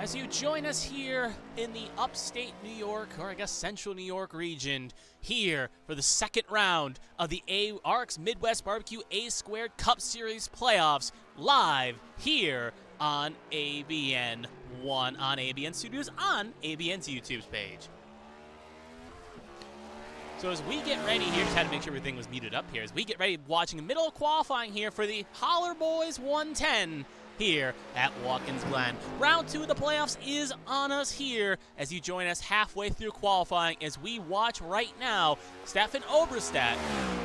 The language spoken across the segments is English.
as you join us here in the upstate New York, or I guess central New York region, here for the second round of the ARCS Midwest Barbecue A² Cup Series playoffs, live here on ABN1, on ABN Studios, on ABN's YouTube page. So as we get ready here, just had to make sure everything was muted up here, as we get ready watching the middle of qualifying here for the Holler Boyz 110 here at Watkins, Glen. Round 2 of the playoffs is on us here as you join us halfway through qualifying as we watch right now Stefan Oberstadt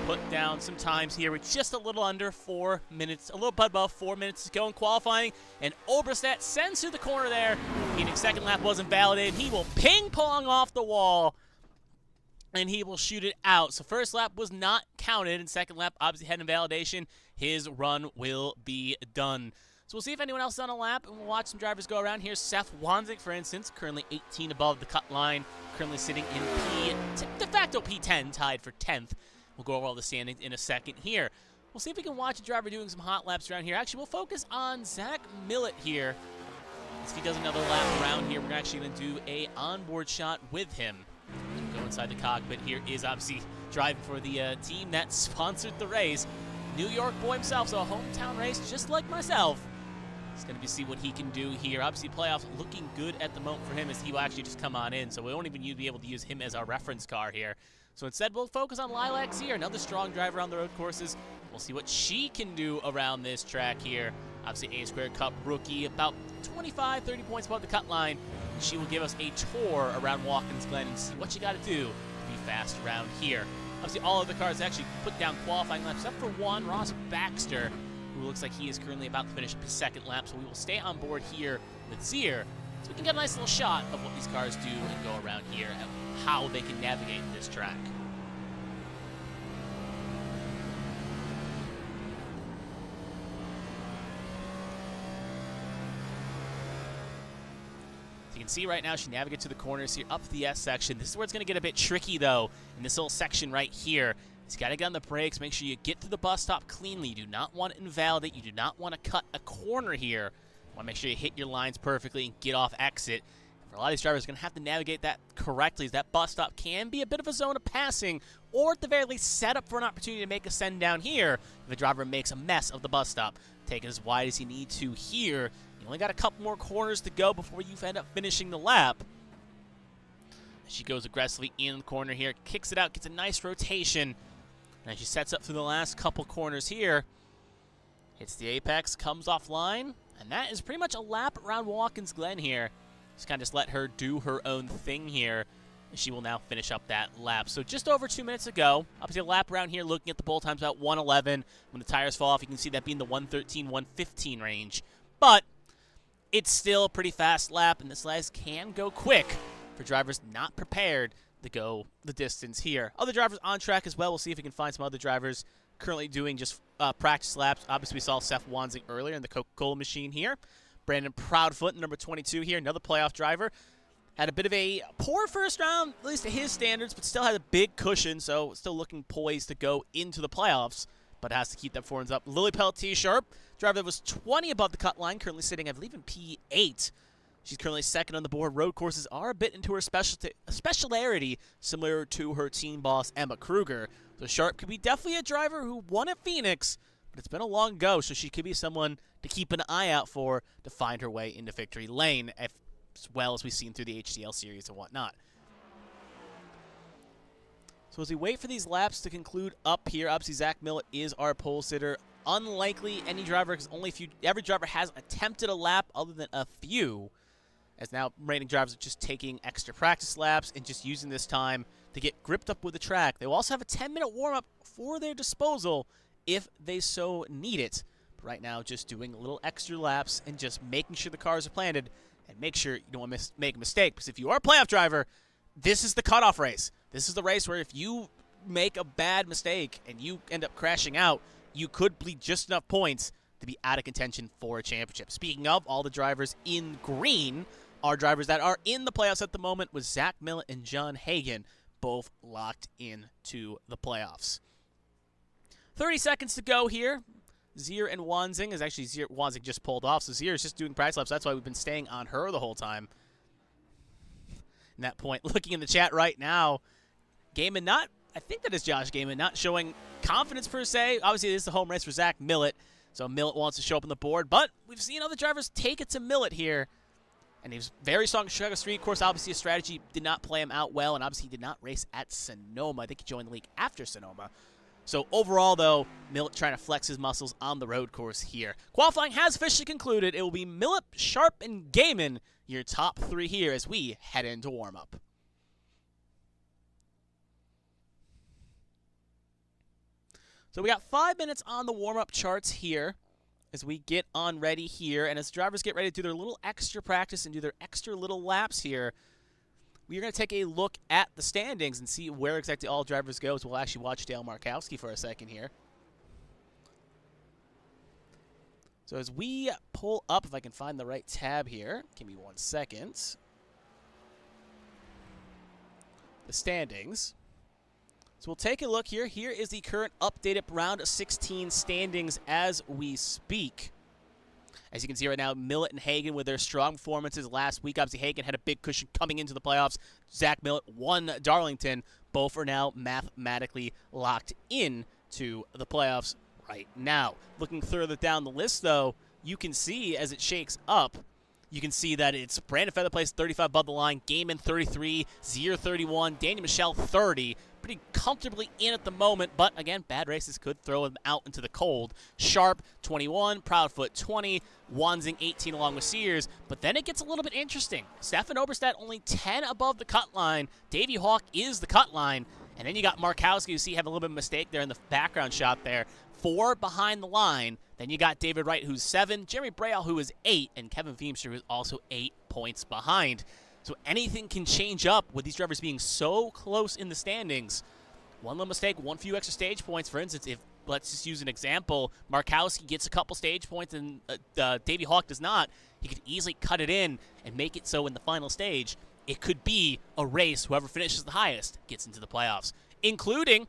put down some times here with just a little under 4 minutes, a little bit above 4 minutes to go in qualifying, and Oberstadt sends to the corner there. Meaning second lap wasn't validated. He will ping pong off the wall and he will shoot it out. So first lap was not counted, and second lap obviously had invalidation. His run will be done. So we'll see if anyone else is on a lap, and we'll watch some drivers go around. Here's Seth Wanzig, for instance, currently 18 above the cut line, currently sitting in de facto P10, tied for 10th. We'll go over all the standings in a second here. We'll see if we can watch a driver doing some hot laps around here. Actually, we'll focus on Zach Millett here. If he does another lap around here, we're actually going to do a onboard shot with him. Go inside the cockpit. Here is obviously driving for the team that sponsored the race. New York boy himself, so a hometown race just like myself. It's going to be see what he can do here. Obviously, playoffs looking good at the moment for him as he will actually just come on in, so we won't even be able to use him as our reference car here. So instead, we'll focus on Lilacs here, another strong driver on the road courses. We'll see what she can do around this track here. Obviously, A² Cup rookie, about 25, 30 points above the cut line. And she will give us a tour around Watkins, Glen, and see what you got to do to be fast around here. Obviously, all of the cars actually put down qualifying laps, except for one, Ross Baxter, who looks like he is currently about to finish his second lap. So we will stay on board here with Zier, so we can get a nice little shot of what these cars do and go around here and how they can navigate this track. You can see right now she navigates to the corners here up the S section. This is where it's going to get a bit tricky, though, in this little section right here. You got to get on the brakes, make sure you get to the bus stop cleanly. You do not want to invalidate. You do not want to cut a corner here. You want to make sure you hit your lines perfectly and get off exit. For a lot of these drivers, are going to have to navigate that correctly, as that bus stop can be a bit of a zone of passing, or at the very least set up for an opportunity to make a send down here if a driver makes a mess of the bus stop. Take it as wide as you need to here. You only got a couple more corners to go before you end up finishing the lap. She goes aggressively in the corner here, kicks it out, gets a nice rotation. And she sets up through the last couple corners here. Hits the apex, comes offline, and that is pretty much a lap around Watkins Glen here. Just kind of let her do her own thing here. And she will now finish up that lap. So just over 2 minutes ago, obviously a lap around here looking at the pole times about 1:11. When the tires fall off, you can see that being the 1:13, 1:15 range. But it's still a pretty fast lap, and this last can go quick for drivers not prepared to go the distance here. Other drivers on track as well. We'll see if we can find some other drivers currently doing just practice laps. Obviously, we saw Seth Wanzig earlier in the Coca-Cola machine here. Brandon Proudfoot, number 22 here, another playoff driver. Had a bit of a poor first round, at least to his standards, but still had a big cushion, so still looking poised to go into the playoffs, but has to keep that performance up. Lily Pelletier-Sharp, driver that was 20 above the cut line, currently sitting, I believe, in P8. She's currently second on the board. Road courses are a bit into her speciality, similar to her team boss, Emma Kruger. So Sharp could be definitely a driver who won at Phoenix, but it's been a long go, so she could be someone to keep an eye out for to find her way into victory lane, as well as we've seen through the HDL series and whatnot. So as we wait for these laps to conclude up here, obviously Zach Millett is our pole sitter. Unlikely any driver, because every driver has attempted a lap other than a few, as now remaining drivers are just taking extra practice laps and just using this time to get gripped up with the track. They will also have a 10-minute warm-up for their disposal if they so need it. But right now, just doing a little extra laps and just making sure the cars are planted and make sure you don't want to make a mistake. Because if you are a playoff driver, this is the cutoff race. This is the race where if you make a bad mistake and you end up crashing out, you could bleed just enough points to be out of contention for a championship. Speaking of, all the drivers in green are drivers that are in the playoffs at the moment, with Zach Millett and John Hagan both locked into the playoffs. 30 seconds to go here. Zier and Wanzing is actually Wanzing just pulled off, so Zier is just doing practice laps. That's why we've been staying on her the whole time. In that point, looking in the chat right now, Gaiman I think that is Josh Gaiman, not showing confidence per se. Obviously, this is the home race for Zach Millett, so Millett wants to show up on the board, but we've seen other drivers take it to Millett here, and he was very strong in Chicago Street. Of course, obviously, his strategy did not play him out well, and obviously, he did not race at Sonoma. I think he joined the league after Sonoma. So overall, though, Millett trying to flex his muscles on the road course here. Qualifying has officially concluded. It will be Millett, Sharp, and Gaiman, your top three here as we head into warm-up. So we got 5 minutes on the warm-up charts here as we get on ready here. And as drivers get ready to do their little extra practice and do their extra little laps here, we're going to take a look at the standings and see where exactly all drivers go. So we'll actually watch Dale Markowski for a second here. So as we pull up, if I can find the right tab here, give me 1 second. The standings. So we'll take a look here. Here is the current updated round 16 standings as we speak. As you can see right now, Millett and Hagan with their strong performances last week. Obviously, Hagan had a big cushion coming into the playoffs. Zach Millett won Darlington. Both are now mathematically locked in to the playoffs right now. Looking further down the list, though, you can see as it shakes up, you can see that it's Brandon Featherplace 35 above the line, Gaiman 33, Zier 31, Daniel Michelle 30. Pretty comfortably in at the moment, but again, bad races could throw him out into the cold. Sharp 21, Proudfoot 20, Wanzing 18 along with Sears, but then it gets a little bit interesting. Stefan Oberstadt only 10 above the cut line. Davey Hawk is the cut line, and then you got Markowski, you see have a little bit of a mistake there in the background shot there. 4 behind the line. Then you got David Wright, who's 7, Jeremy Brayall, who is 8, and Kevin Feemster, who's also 8 points behind. So anything can change up with these drivers being so close in the standings. One little mistake, one few extra stage points. For instance, if, let's just use an example, Markowski gets a couple stage points and Davey Hawk does not, he could easily cut it in and make it so in the final stage, it could be a race. Whoever finishes the highest gets into the playoffs, including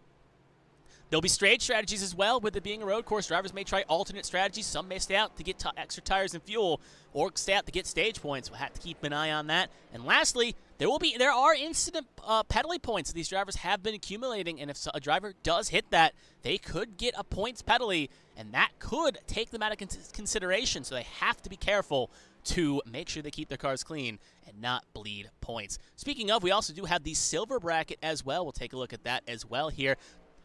there'll be stage strategies as well. With it being a road course, drivers may try alternate strategies. Some may stay out to get extra tires and fuel, or stay out to get stage points. We'll have to keep an eye on that. And lastly, there are incident penalty points these drivers have been accumulating, and if a driver does hit that, they could get a points penalty, and that could take them out of consideration. So they have to be careful to make sure they keep their cars clean and not bleed points. Speaking of, we also do have the silver bracket as well. We'll take a look at that as well here.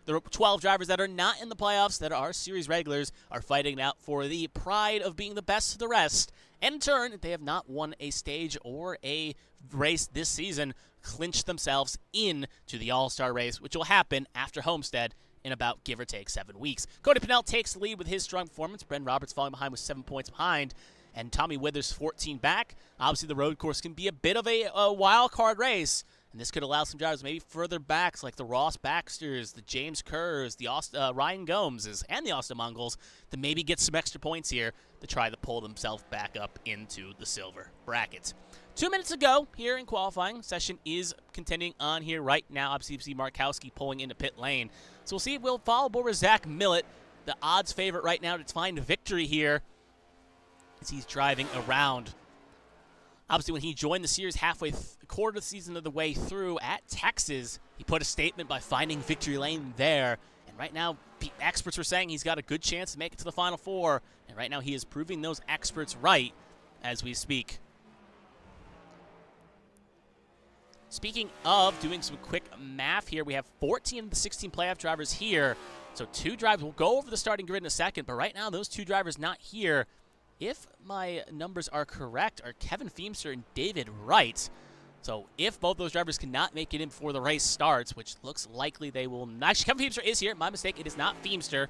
The 12 drivers that are not in the playoffs, that are series regulars, are fighting out for the pride of being the best of the rest. And in turn, if they have not won a stage or a race this season, clinch themselves into the All-Star race, which will happen after Homestead in about, give or take, 7 weeks. Cody Pennell takes the lead with his strong performance. Bren Roberts falling behind with 7 points behind. And Tommy Withers 14 back. Obviously, the road course can be a bit of a wild card race. And this could allow some drivers maybe further backs like the Ross Baxters, the James Kerrs, the Ryan Gomeses, and the Austin Mongols to maybe get some extra points here to try to pull themselves back up into the silver bracket. 2 minutes ago here in qualifying. Session is continuing on here right now. Obviously, you see Markowski pulling into pit lane. So we'll see if we'll follow aboard with Zach Millett, the odds favorite right now to find victory here as he's driving around. Obviously, when he joined the series halfway, quarter of the season of the way through at Texas, he put a statement by finding victory lane there. And right now, the experts were saying he's got a good chance to make it to the Final Four. And right now, he is proving those experts right as we speak. Speaking of doing some quick math here, we have 14 of the 16 playoff drivers here. So 2 drivers. We'll go over the starting grid in a second. But right now, those 2 drivers not here, if my numbers are correct, are Kevin Feemster and David Wright. So if both those drivers cannot make it in before the race starts, which looks likely they will not. Actually, Kevin Feemster is here. My mistake. It is not Feemster.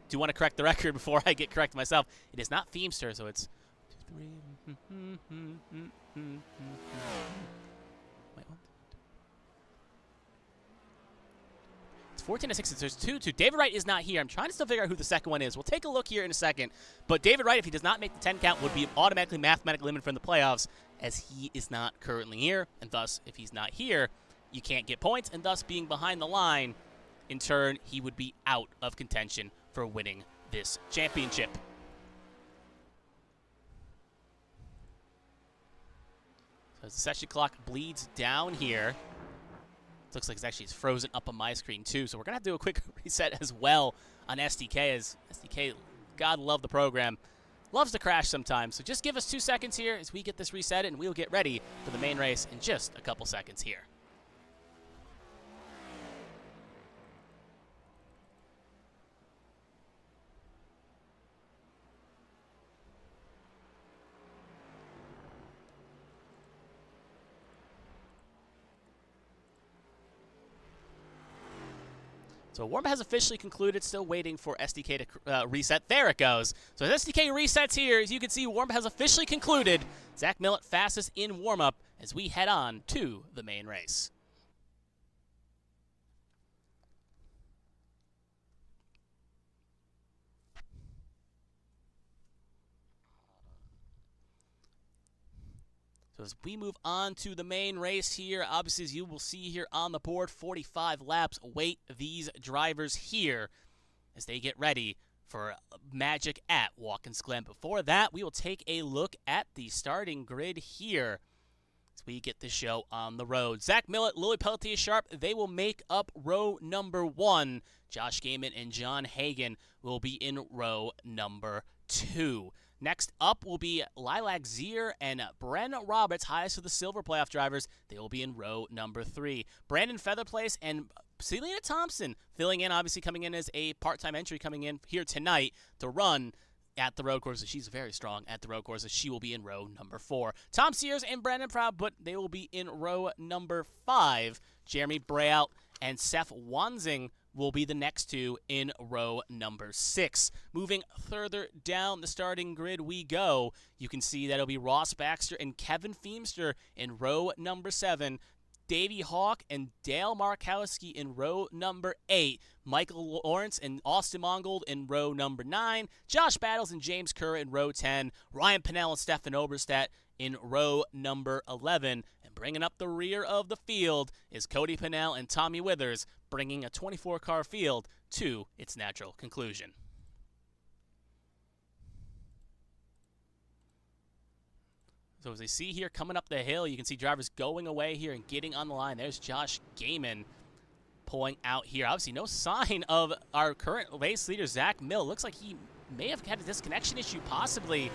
Do want to correct the record before I get corrected myself. It is not Feemster, so it's 2, 3. Wait, what? It's 14 to 6. There's 2. David Wright is not here. I'm trying to still figure out who the second one is. We'll take a look here in a second. But David Wright, if he does not make the 10 count, would be automatically mathematically eliminated from the playoffs, as he is not currently here. And thus, if he's not here, you can't get points. And thus, being behind the line, in turn, he would be out of contention for winning this championship. So as the session clock bleeds down here, it looks like it's frozen up on my screen too, so we're going to have to do a quick reset as well on SDK, as SDK, God love the program, loves to crash sometimes. So just give us 2 seconds here as we get this reset, and we'll get ready for the main race in just a couple seconds here. So warm has officially concluded, still waiting for SDK to reset. There it goes. So as SDK resets here, as you can see, warm has officially concluded. Zach Millett fastest in warm-up as we head on to the main race. So as we move on to the main race here, obviously as you will see here on the board, 45 laps await these drivers here as they get ready for magic at Watkins Glen. Before that, we will take a look at the starting grid here as we get the show on the road. Zach Millett, Louis Pelletier Sharp, they will make up row number 1. Josh Gaiman and John Hagan will be in row number 2. Next up will be Lilac Zier and Bren Roberts, highest of the silver playoff drivers. They will be in row number 3. Brandon Featherplace and Selena Thompson filling in, obviously coming in as a part-time entry coming in here tonight to run at the road courses. She's very strong at the road courses. She will be in row number 4. Tom Sears and Brandon Proud, but they will be in row number 5. Jeremy Brayout and Seth Wanzing will be the next 2 in row number 6. Moving further down the starting grid we go. You can see that it'll be Ross Baxter and Kevin Feemster in row number 7. Davey Hawk and Dale Markowski in row number 8. Michael Lawrence and Austin Mongold in row number 9. Josh Battles and James Kerr in row 10. Ryan Pennell and Stefan Oberstadt in row number 11. And bringing up the rear of the field is Cody Pennell and Tommy Withers, bringing a 24-car field to its natural conclusion. So as they see here coming up the hill, you can see drivers going away here and getting on the line. There's Josh Gaiman pulling out here. Obviously no sign of our current race leader, Zach Mill. Looks like he may have had a disconnection issue possibly.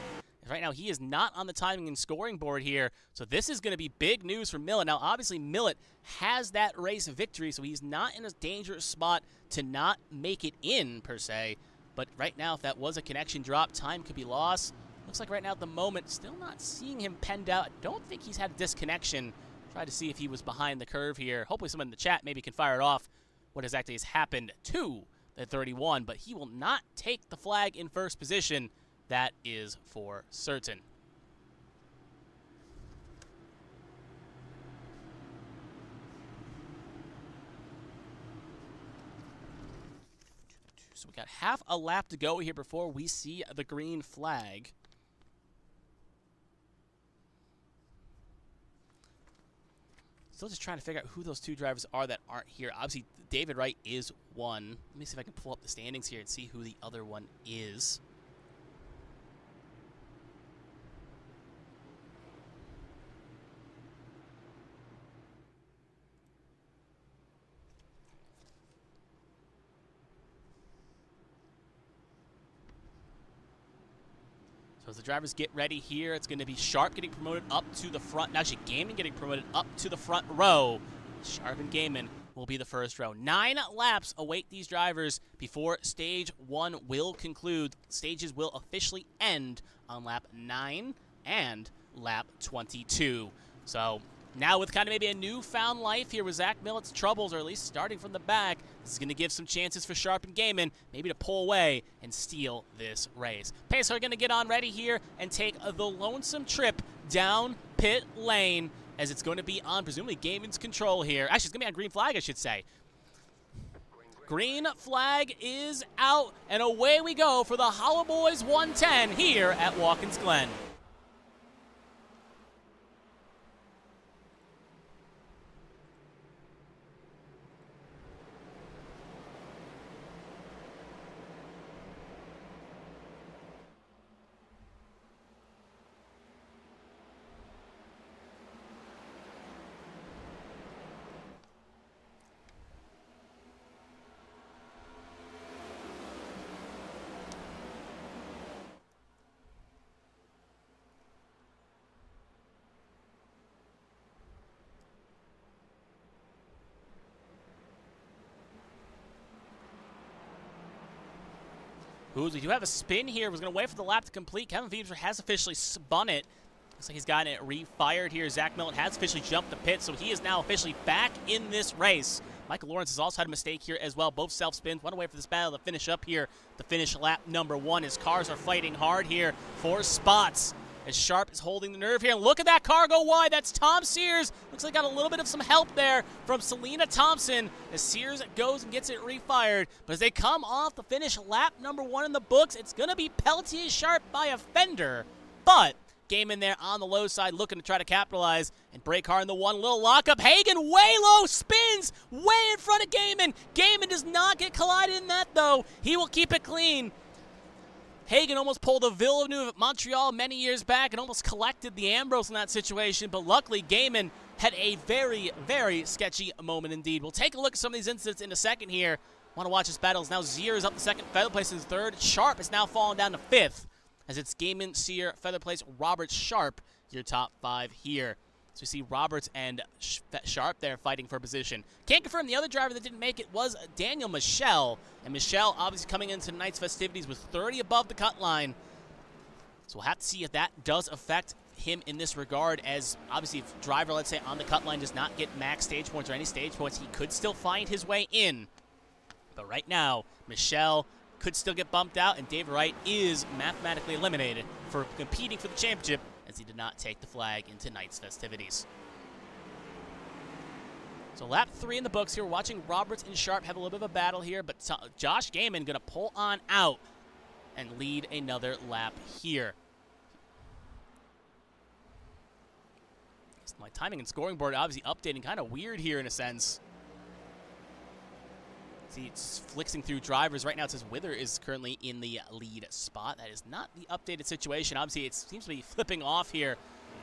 Right now he is not on the timing and scoring board here. So this is going to be big news for Millett. Now obviously Millett has that race victory, so he's not in a dangerous spot to not make it in per se. But right now if that was a connection drop, time could be lost. Looks like right now at the moment, still not seeing him penned out. I don't think he's had a disconnection. Try to see if he was behind the curve here. Hopefully someone in the chat maybe can fire it off what exactly has happened to the 31. But he will not take the flag in first position. That is for certain. So we got half a lap to go here before we see the green flag. Still just trying to figure out who those 2 drivers are that aren't here. Obviously, David Wright is one. Let me see if I can pull up the standings here and see who the other one is. So as the drivers get ready here, it's going to be Sharp getting promoted up to the front. Actually, Gaiman getting promoted up to the front row. Sharp and Gaiman will be the first row. 9 laps await these drivers before stage 1 will conclude. Stages will officially end on lap 9 and lap 22. So now with kind of maybe a newfound life here with Zach Millett's troubles, or at least starting from the back, this is going to give some chances for Sharp and Gaiman maybe to pull away and steal this race. Pacer are going to get on ready here and take the lonesome trip down pit lane as it's going to be on presumably Gaiman's control here. Actually, it's going to be on green flag, I should say. Green flag is out, and away we go for the Holler Boyz 110 here at Watkins Glen. We do have a spin here. Was going to wait for the lap to complete. Kevin Feemster has officially spun it. Looks like he's gotten it refired here. Zach Milton has officially jumped the pit, so he is now officially back in this race. Michael Lawrence has also had a mistake here as well. Both self-spins. Want to wait for this battle to finish up here. The finish lap number 1. His cars are fighting hard here for spots. As Sharp is holding the nerve here. Look at that car go wide. That's Tom Sears. Looks like got a little bit of some help there from Selena Thompson as Sears goes and gets it refired. But as they come off the finish lap number 1 in the books, it's going to be Pelletier Sharp by a fender. But Game in there on the low side looking to try to capitalize and break hard in the one. Little lockup. Hagen way low. Spins way in front of Gaiman. Gaiman does not get collided in that, though. He will keep it clean. Hagen almost pulled a Villeneuve at Montreal many years back and almost collected the Ambrose in that situation, but luckily Gaiman had a very, very sketchy moment indeed. We'll take a look at some of these incidents in a second here. Want to watch this battle. Now Zier is up the second, Feather Place is third. Sharp is now falling down to fifth, as it's Gaiman, Sear, Feather Place, Roberts, Sharp, your top five here. So we see Roberts and Sharp there fighting for position. Can't confirm the other driver that didn't make it was Daniel Michel. And Michel obviously coming into tonight's festivities with 30 above the cut line. So we'll have to see if that does affect him in this regard, as obviously if driver, let's say, on the cut line does not get max stage points or any stage points, he could still find his way in. But right now, Michel could still get bumped out, and Dave Wright is mathematically eliminated for competing for the championship, as he did not take the flag in tonight's festivities. So lap 3 in the books here. We're watching Roberts and Sharp have a little bit of a battle here, but Josh Gaiman going to pull on out and lead another lap here. My timing and scoring board obviously updating kind of weird here in a sense. See, it's flixing through drivers. Right now it says Wither is currently in the lead spot. That is not the updated situation. Obviously, it seems to be flipping off here.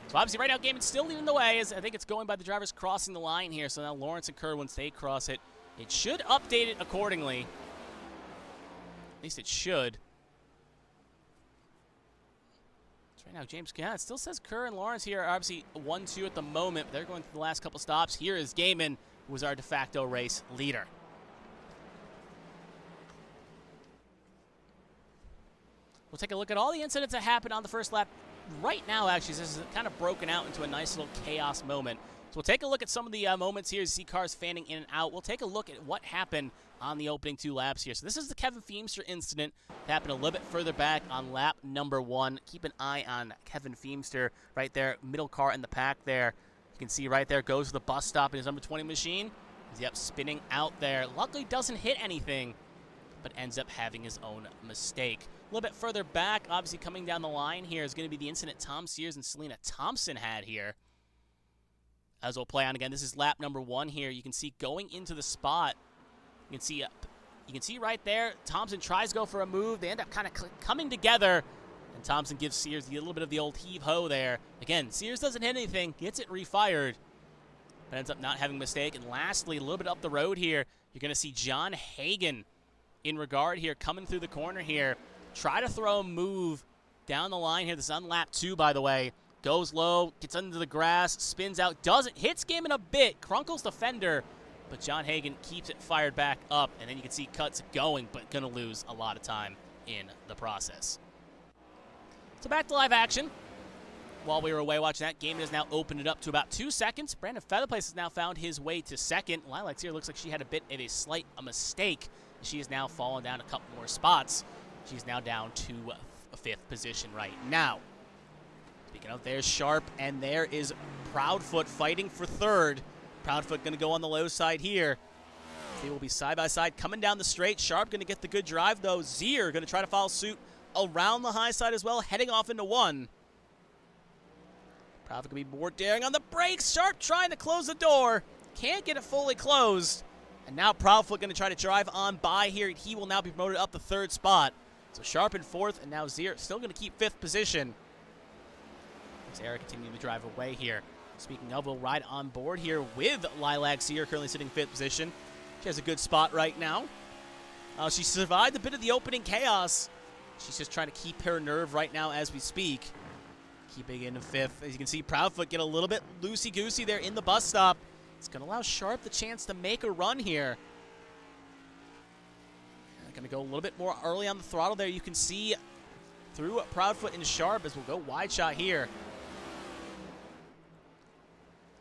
So obviously right now Gaiman's still leading the way, as I think it's going by the drivers crossing the line here. So now Lawrence and Kerr, once they cross it, it should update it accordingly. At least it should. So right now James, yeah, it still says Kerr and Lawrence here are obviously 1-2 at the moment. They're going through the last couple stops. Here is Gaiman, who was our de facto race leader. We'll take a look at all the incidents that happened on the first lap. Right now, actually, this is kind of broken out into a nice little chaos moment. So we'll take a look at some of the moments here. You see cars fanning in and out. We'll take a look at what happened on the opening 2 laps here. So this is the Kevin Feemster incident that happened a little bit further back on lap number 1. Keep an eye on Kevin Feemster right there, middle car in the pack there. You can see right there, goes to the bus stop in his number 20 machine. He's spinning out there. Luckily doesn't hit anything, but ends up having his own mistake. A little bit further back, obviously coming down the line here, is going to be the incident Tom Sears and Selena Thompson had here. As we'll play on again, this is lap number 1 here. You can see going into the spot, you can see right there, Thompson tries to go for a move. They end up kind of coming together, and Thompson gives Sears a little bit of the old heave-ho there. Again, Sears doesn't hit anything, gets it refired, but ends up not having a mistake. And lastly, a little bit up the road here, you're going to see John Hagen in regard here, coming through the corner here. Try to throw a move down the line here. This is on lap 2, by the way. Goes low, gets under the grass, spins out, doesn't, hits Gaiman a bit, crunkles the fender, but John Hagen keeps it fired back up, and then you can see cuts going, but gonna lose a lot of time in the process. So back to live action. While we were away watching that, Gaiman has now opened it up to about 2 seconds. Brandon Featherplace has now found his way to second. Lilacs here looks like she had a bit of a mistake. She has now fallen down a couple more spots. She's now down to a 5th position right now. Speaking of, there's Sharp, and there is Proudfoot fighting for 3rd. Proudfoot going to go on the low side here. They will be side by side coming down the straight. Sharp going to get the good drive, though. Zier going to try to follow suit around the high side as well, heading off into 1. Proudfoot going to be more daring on the brakes. Sharp trying to close the door. Can't get it fully closed. And now Proudfoot going to try to drive on by here. He will now be promoted up the 3rd spot. So Sharp in 4th, and now Zier still going to keep 5th position. As Eric continuing to drive away here. Speaking of, we'll ride on board here with Lilac Zier, currently sitting 5th position. She has a good spot right now. She survived a bit of the opening chaos. She's just trying to keep her nerve right now as we speak. Keeping it in 5th. As you can see, Proudfoot get a little bit loosey-goosey there in the bus stop. It's going to allow Sharp the chance to make a run here. Going going to go a little bit more early on the throttle there. You can see through Proudfoot and Sharp as we'll go wide shot here.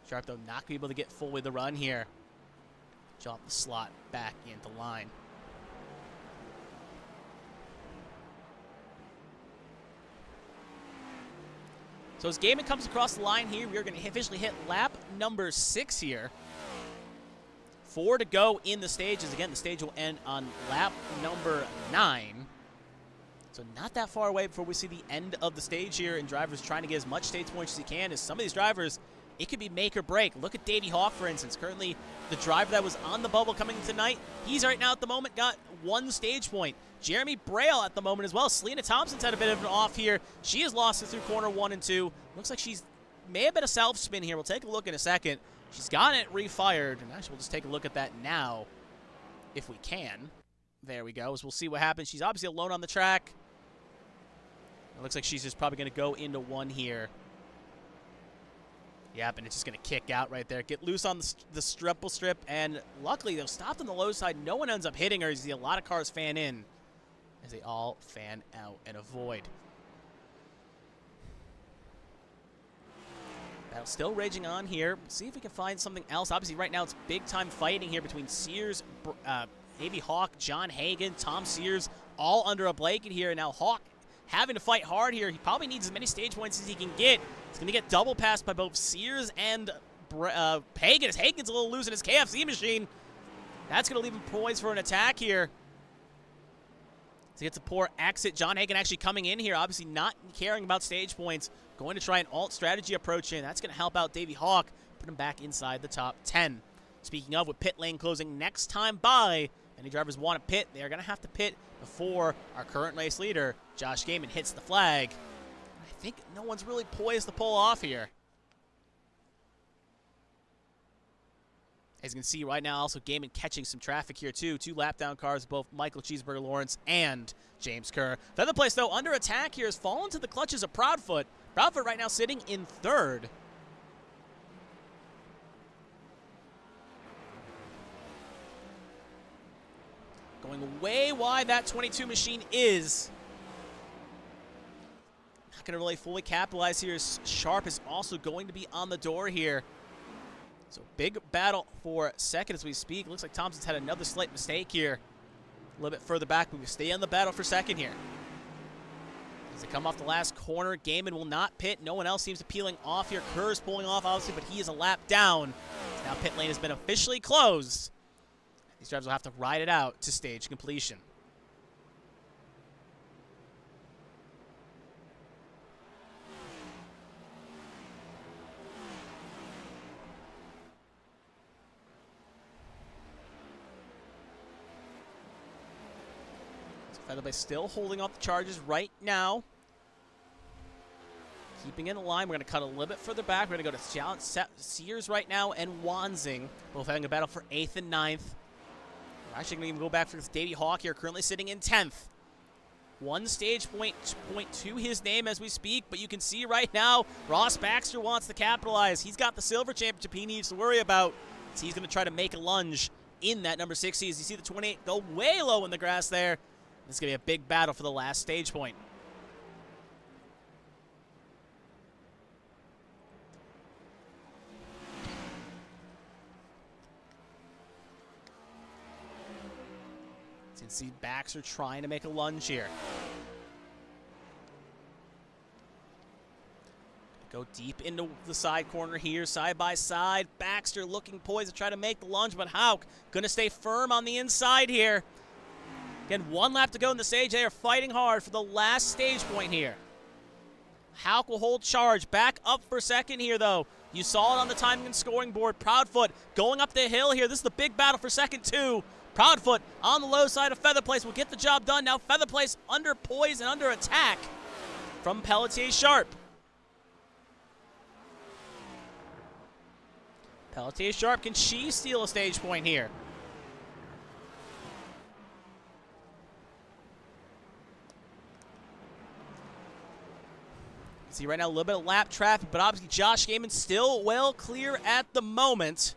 Sharp, though, not going to be able to get full with the run here. Drop the slot back into line. So as Gaiman comes across the line here, we are going to officially hit lap number 6 here. 4 to go in the stages. Again, the stage will end on lap number 9. So not that far away before we see the end of the stage here, and drivers trying to get as much stage points as he can. As some of these drivers, it could be make or break. Look at Davey Hawk, for instance. Currently, the driver that was on the bubble coming tonight, he's right now at the moment got 1 stage point. Jeremy Braille at the moment as well. Selena Thompson's had a bit of an off here. She has lost it through corner 1 and 2. Looks like she's may have been a self spin here. We'll take a look in a second. She's gotten it refired, and actually we'll just take a look at that now if we can. There we go. As we'll see what happens. She's obviously alone on the track. It looks like she's just probably going to go into 1 here. Yep, and it's just going to kick out right there. Get loose on the triple strip, and luckily they're stopped on the low side. No one ends up hitting her. You see a lot of cars fan in as they all fan out and avoid. Battle still raging on here. See if we can find something else. Obviously, right now it's big-time fighting here between Sears, Davey Hawk, John Hagan, Tom Sears, all under a blanket here. And now Hawk having to fight hard here. He probably needs as many stage points as he can get. He's going to get double passed by both Sears and Hagan. As Hagan's a little loose in his KFC machine. That's going to leave him poised for an attack here. So he gets a poor exit. John Hagan actually coming in here, obviously not caring about stage points. Going to try an alt strategy approach here, and that's going to help out Davey Hawk, put him back inside the top 10. Speaking of, with pit lane closing next time by, any drivers want to pit, they are going to have to pit before our current race leader, Josh Gaiman, hits the flag. I think no one's really poised to pull off here. As you can see right now, also Gaiman catching some traffic here too. 2 lap down cars, both Michael Cheeseburger Lawrence and James Kerr. The other place, though, under attack here has fallen to the clutches of Proudfoot. Proudfoot right now sitting in 3rd. Going way wide that 22 machine is. Not going to really fully capitalize here. Sharp is also going to be on the door here. So big battle for second as we speak. Looks like Thompson's had another slight mistake here. A little bit further back, but we stay on the battle for second here. As they come off the last corner, Gaiman will not pit. No one else seems to be peeling off here. Kerr's pulling off, obviously, but he is a lap down. Now pit lane has been officially closed. These drivers will have to ride it out to stage completion. Featherby still holding off the charges right now. Keeping in the line. We're going to cut a little bit further back. We're going to go to Sears right now and Wanzing, both having a battle for 8th and 9th. We're actually going to even go back for Davey Hawk here, currently sitting in 10th. 1 stage point to his name as we speak, but you can see right now Ross Baxter wants to capitalize. He's got the silver championship he needs to worry about. So he's going to try to make a lunge in that number 60. As you see the 28 go way low in the grass there. This is going to be a big battle for the last stage point. As you can see, Baxter trying to make a lunge here. Go deep into the side corner here, side by side. Baxter looking poised to try to make the lunge, but Hauk going to stay firm on the inside here. Again, 1 lap to go in the stage. They are fighting hard for the last stage point here. Hauk will hold charge. Back up for second here, though. You saw it on the timing and scoring board. Proudfoot going up the hill here. This is the big battle for second, too. Proudfoot on the low side of Featherplace will get the job done. Now Featherplace under poise and under attack from Pelletier Sharp. Pelletier Sharp, can she steal a stage point here? See right now a little bit of lap traffic, but obviously Josh Gaiman still well clear at the moment.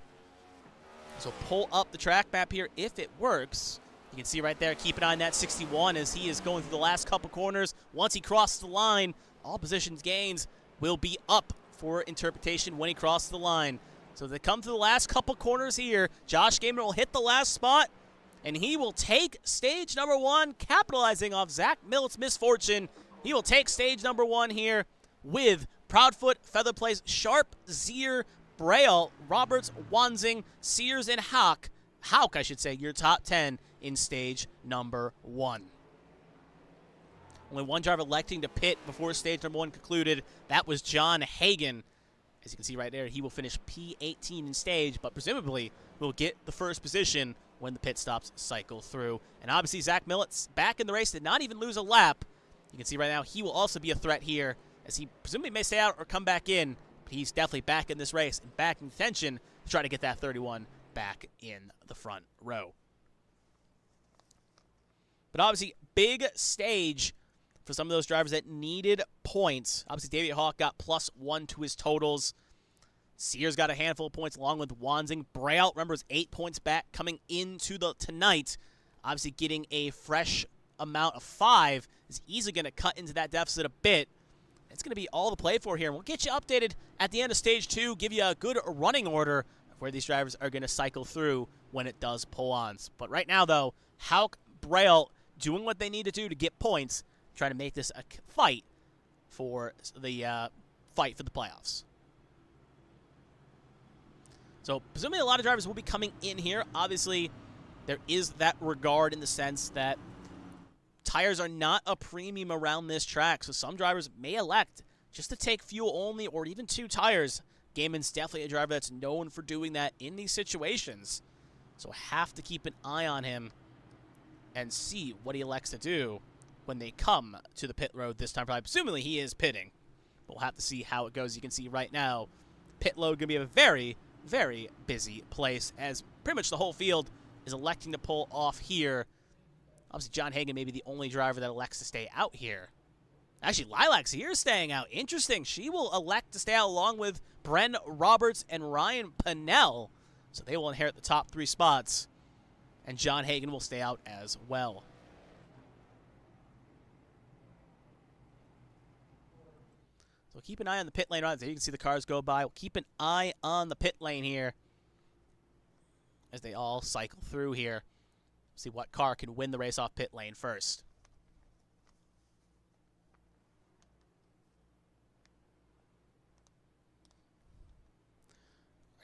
So pull up the track map here if it works. You can see right there, keep an eye on that 61 as he is going through the last couple corners. Once he crosses the line, all positions gains will be up for interpretation when he crosses the line. So they come to the last couple corners here. Josh Gamer will hit the last spot, and he will take stage number 1, capitalizing off Zach Millett's misfortune. He will take stage number 1 here with Proudfoot, Featherplace, Sharp, Zier, Braille, Roberts, Wanzing, Sears, and Hauk, I should say, your top 10 in stage number 1. Only one driver electing to pit before stage number 1 concluded. That was John Hagen. As you can see right there, he will finish P18 in stage, but presumably will get the first position when the pit stops cycle through. And obviously, Zach Millett's back in the race, did not even lose a lap. You can see right now he will also be a threat here, as he presumably may stay out or come back in, but he's definitely back in this race and back in contention to try to get that 31 back in the front row. But obviously, big stage for some of those drivers that needed points. Obviously, David Hawk got +1 to his totals. Sears got a handful of points along with Wanzing. Braille, remember, is 8 points back coming into the tonight. Obviously, getting a fresh amount of 5 is easily going to cut into that deficit a bit. It's going to be all to play for here. And we'll get you updated at the end of stage 2, give you a good running order of where these drivers are going to cycle through when it does pull on. But right now, though, Hawk, Braille doing what they need to do to get points, trying to make this a fight for the playoffs. So presumably a lot of drivers will be coming in here. Obviously, there is that regard in the sense that tires are not a premium around this track, so some drivers may elect just to take fuel only or even 2 tires. Gaiman's definitely a driver that's known for doing that in these situations, so have to keep an eye on him and see what he elects to do when they come to the pit road this time. Probably, presumably he is pitting. We'll have to see how it goes. You can see right now, pit road going to be a very, very busy place as pretty much the whole field is electing to pull off here. Obviously, John Hagen may be the only driver that elects to stay out here. Actually, Lilacs here is staying out. Interesting. She will elect to stay out along with Bren Roberts and Ryan Pennell. So they will inherit the top 3 spots. And John Hagen will stay out as well. So keep an eye on the pit lane right there. You can see the cars go by. We'll keep an eye on the pit lane here as they all cycle through here. See what car can win the race off pit lane first.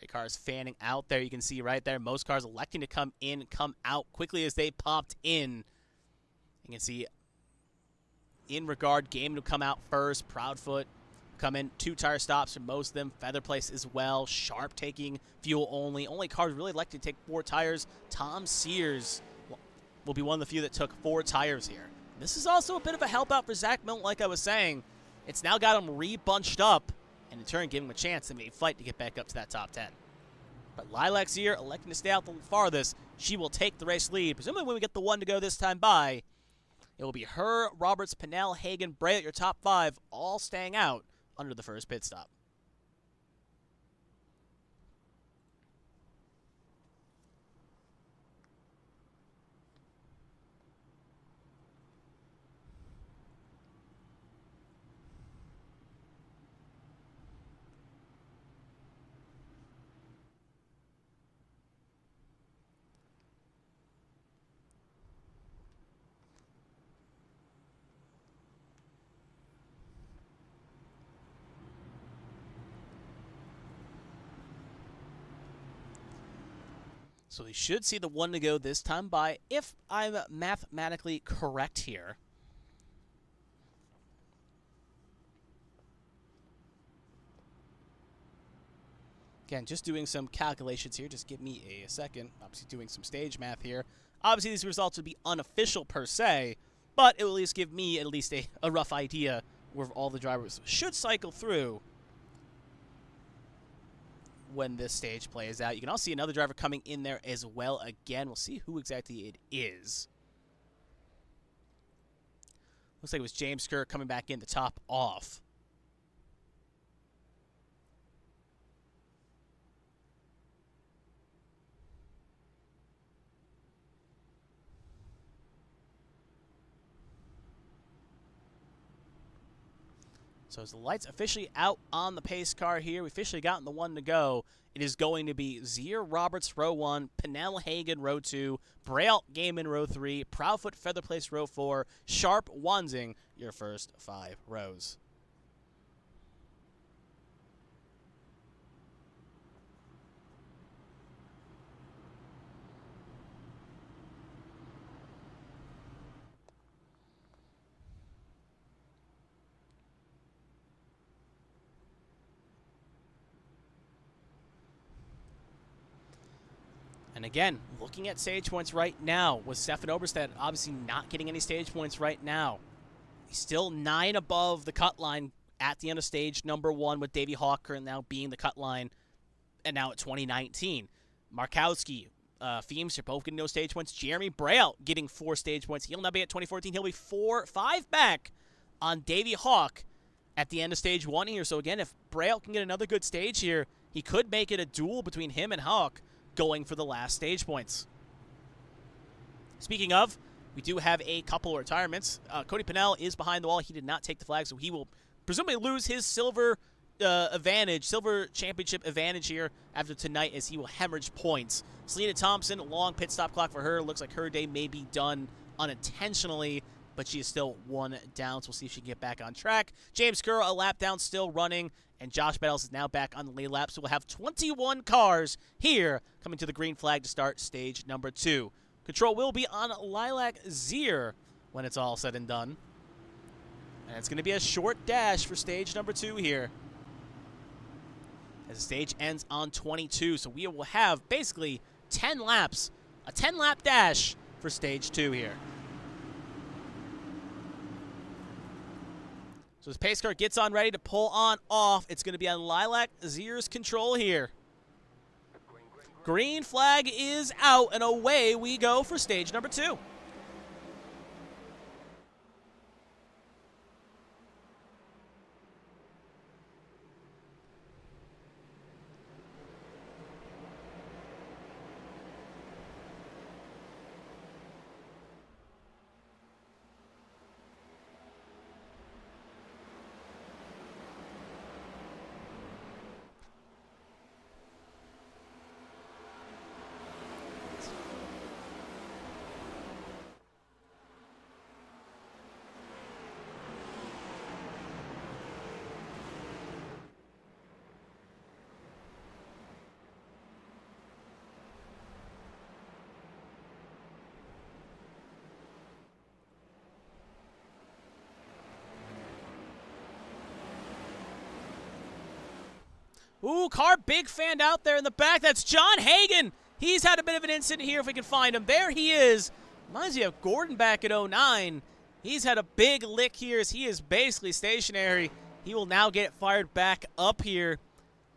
Cars fanning out there. You can see right there, most cars electing to come in, come out quickly as they popped in. You can see in regard, Game to come out first. Proudfoot come in, 2 tire stops for most of them. Featherplace as well. Sharp taking fuel only. Only cars really elected to take 4 tires. Tom Sears will be one of the few that took 4 tires here. This is also a bit of a help out for Zach Milton, like I was saying. It's now got him re-bunched up, and in turn giving him a chance to maybe fight to get back up to that top 10. But Lilacs here electing to stay out the farthest. She will take the race lead. Presumably when we get the 1 to go this time by, it will be her, Roberts, Pennell, Hagen, Bray at your top 5, all staying out under the first pit stop. So we should see the 1 to go this time by, if I'm mathematically correct here. Again, just doing some calculations here. Just give me a second. Obviously doing some stage math here. Obviously these results would be unofficial per se, but it will at least give me at least a rough idea where all the drivers should cycle through when this stage plays out. You can also see another driver coming in there as well again. We'll see who exactly it is. Looks like it was James Kerr coming back in to top off. So as the lights officially out on the pace car here, we officially gotten the one to go. It is going to be Zier Roberts, row 1, Pinnell Hagen, row 2, Braille Gaiman, row 3, Proudfoot Featherplace, row 4, Sharp Wanzing, your first 5 rows. And again, looking at stage points right now, with Stefan Oberstedt obviously not getting any stage points right now. He's still 9 above the cut line at the end of stage number 1, with Davey Hawker now being the cut line, and now at 2019. Markowski, Feemster both getting no stage points. Jeremy Braille getting 4 stage points. He'll now be at 2014. He'll be 5 back on Davey Hawk at the end of stage 1 here. So again, if Braille can get another good stage here, he could make it a duel between him and Hawk, going for the last stage points. Speaking of, we do have a couple of retirements. Cody Pinnell is behind the wall. He did not take the flag, so he will presumably lose his silver championship advantage here after tonight, as he will hemorrhage points. Selena Thompson, long pit stop clock for her. Looks like her day may be done unintentionally, but she is still 1 down, so we'll see if she can get back on track. James Kerr, a lap down, still running. And Josh Battles is now back on the lead lap, so we'll have 21 cars here coming to the green flag to start stage number 2. Control will be on Lilac Zier when it's all said and done. And it's going to be a short dash for stage number 2 here, as the stage ends on 22. So we will have basically 10 laps, a 10-lap dash for stage 2 here. So as pace car gets on ready to pull on off, it's going to be on Lilac Zier's control here. Green flag is out, and away we go for stage number 2. Ooh, car big fan out there in the back. That's John Hagen. He's had a bit of an incident here if we can find him. There he is. Reminds me of Gordon back at 09. He's had a big lick here as he is basically stationary. He will now get fired back up here.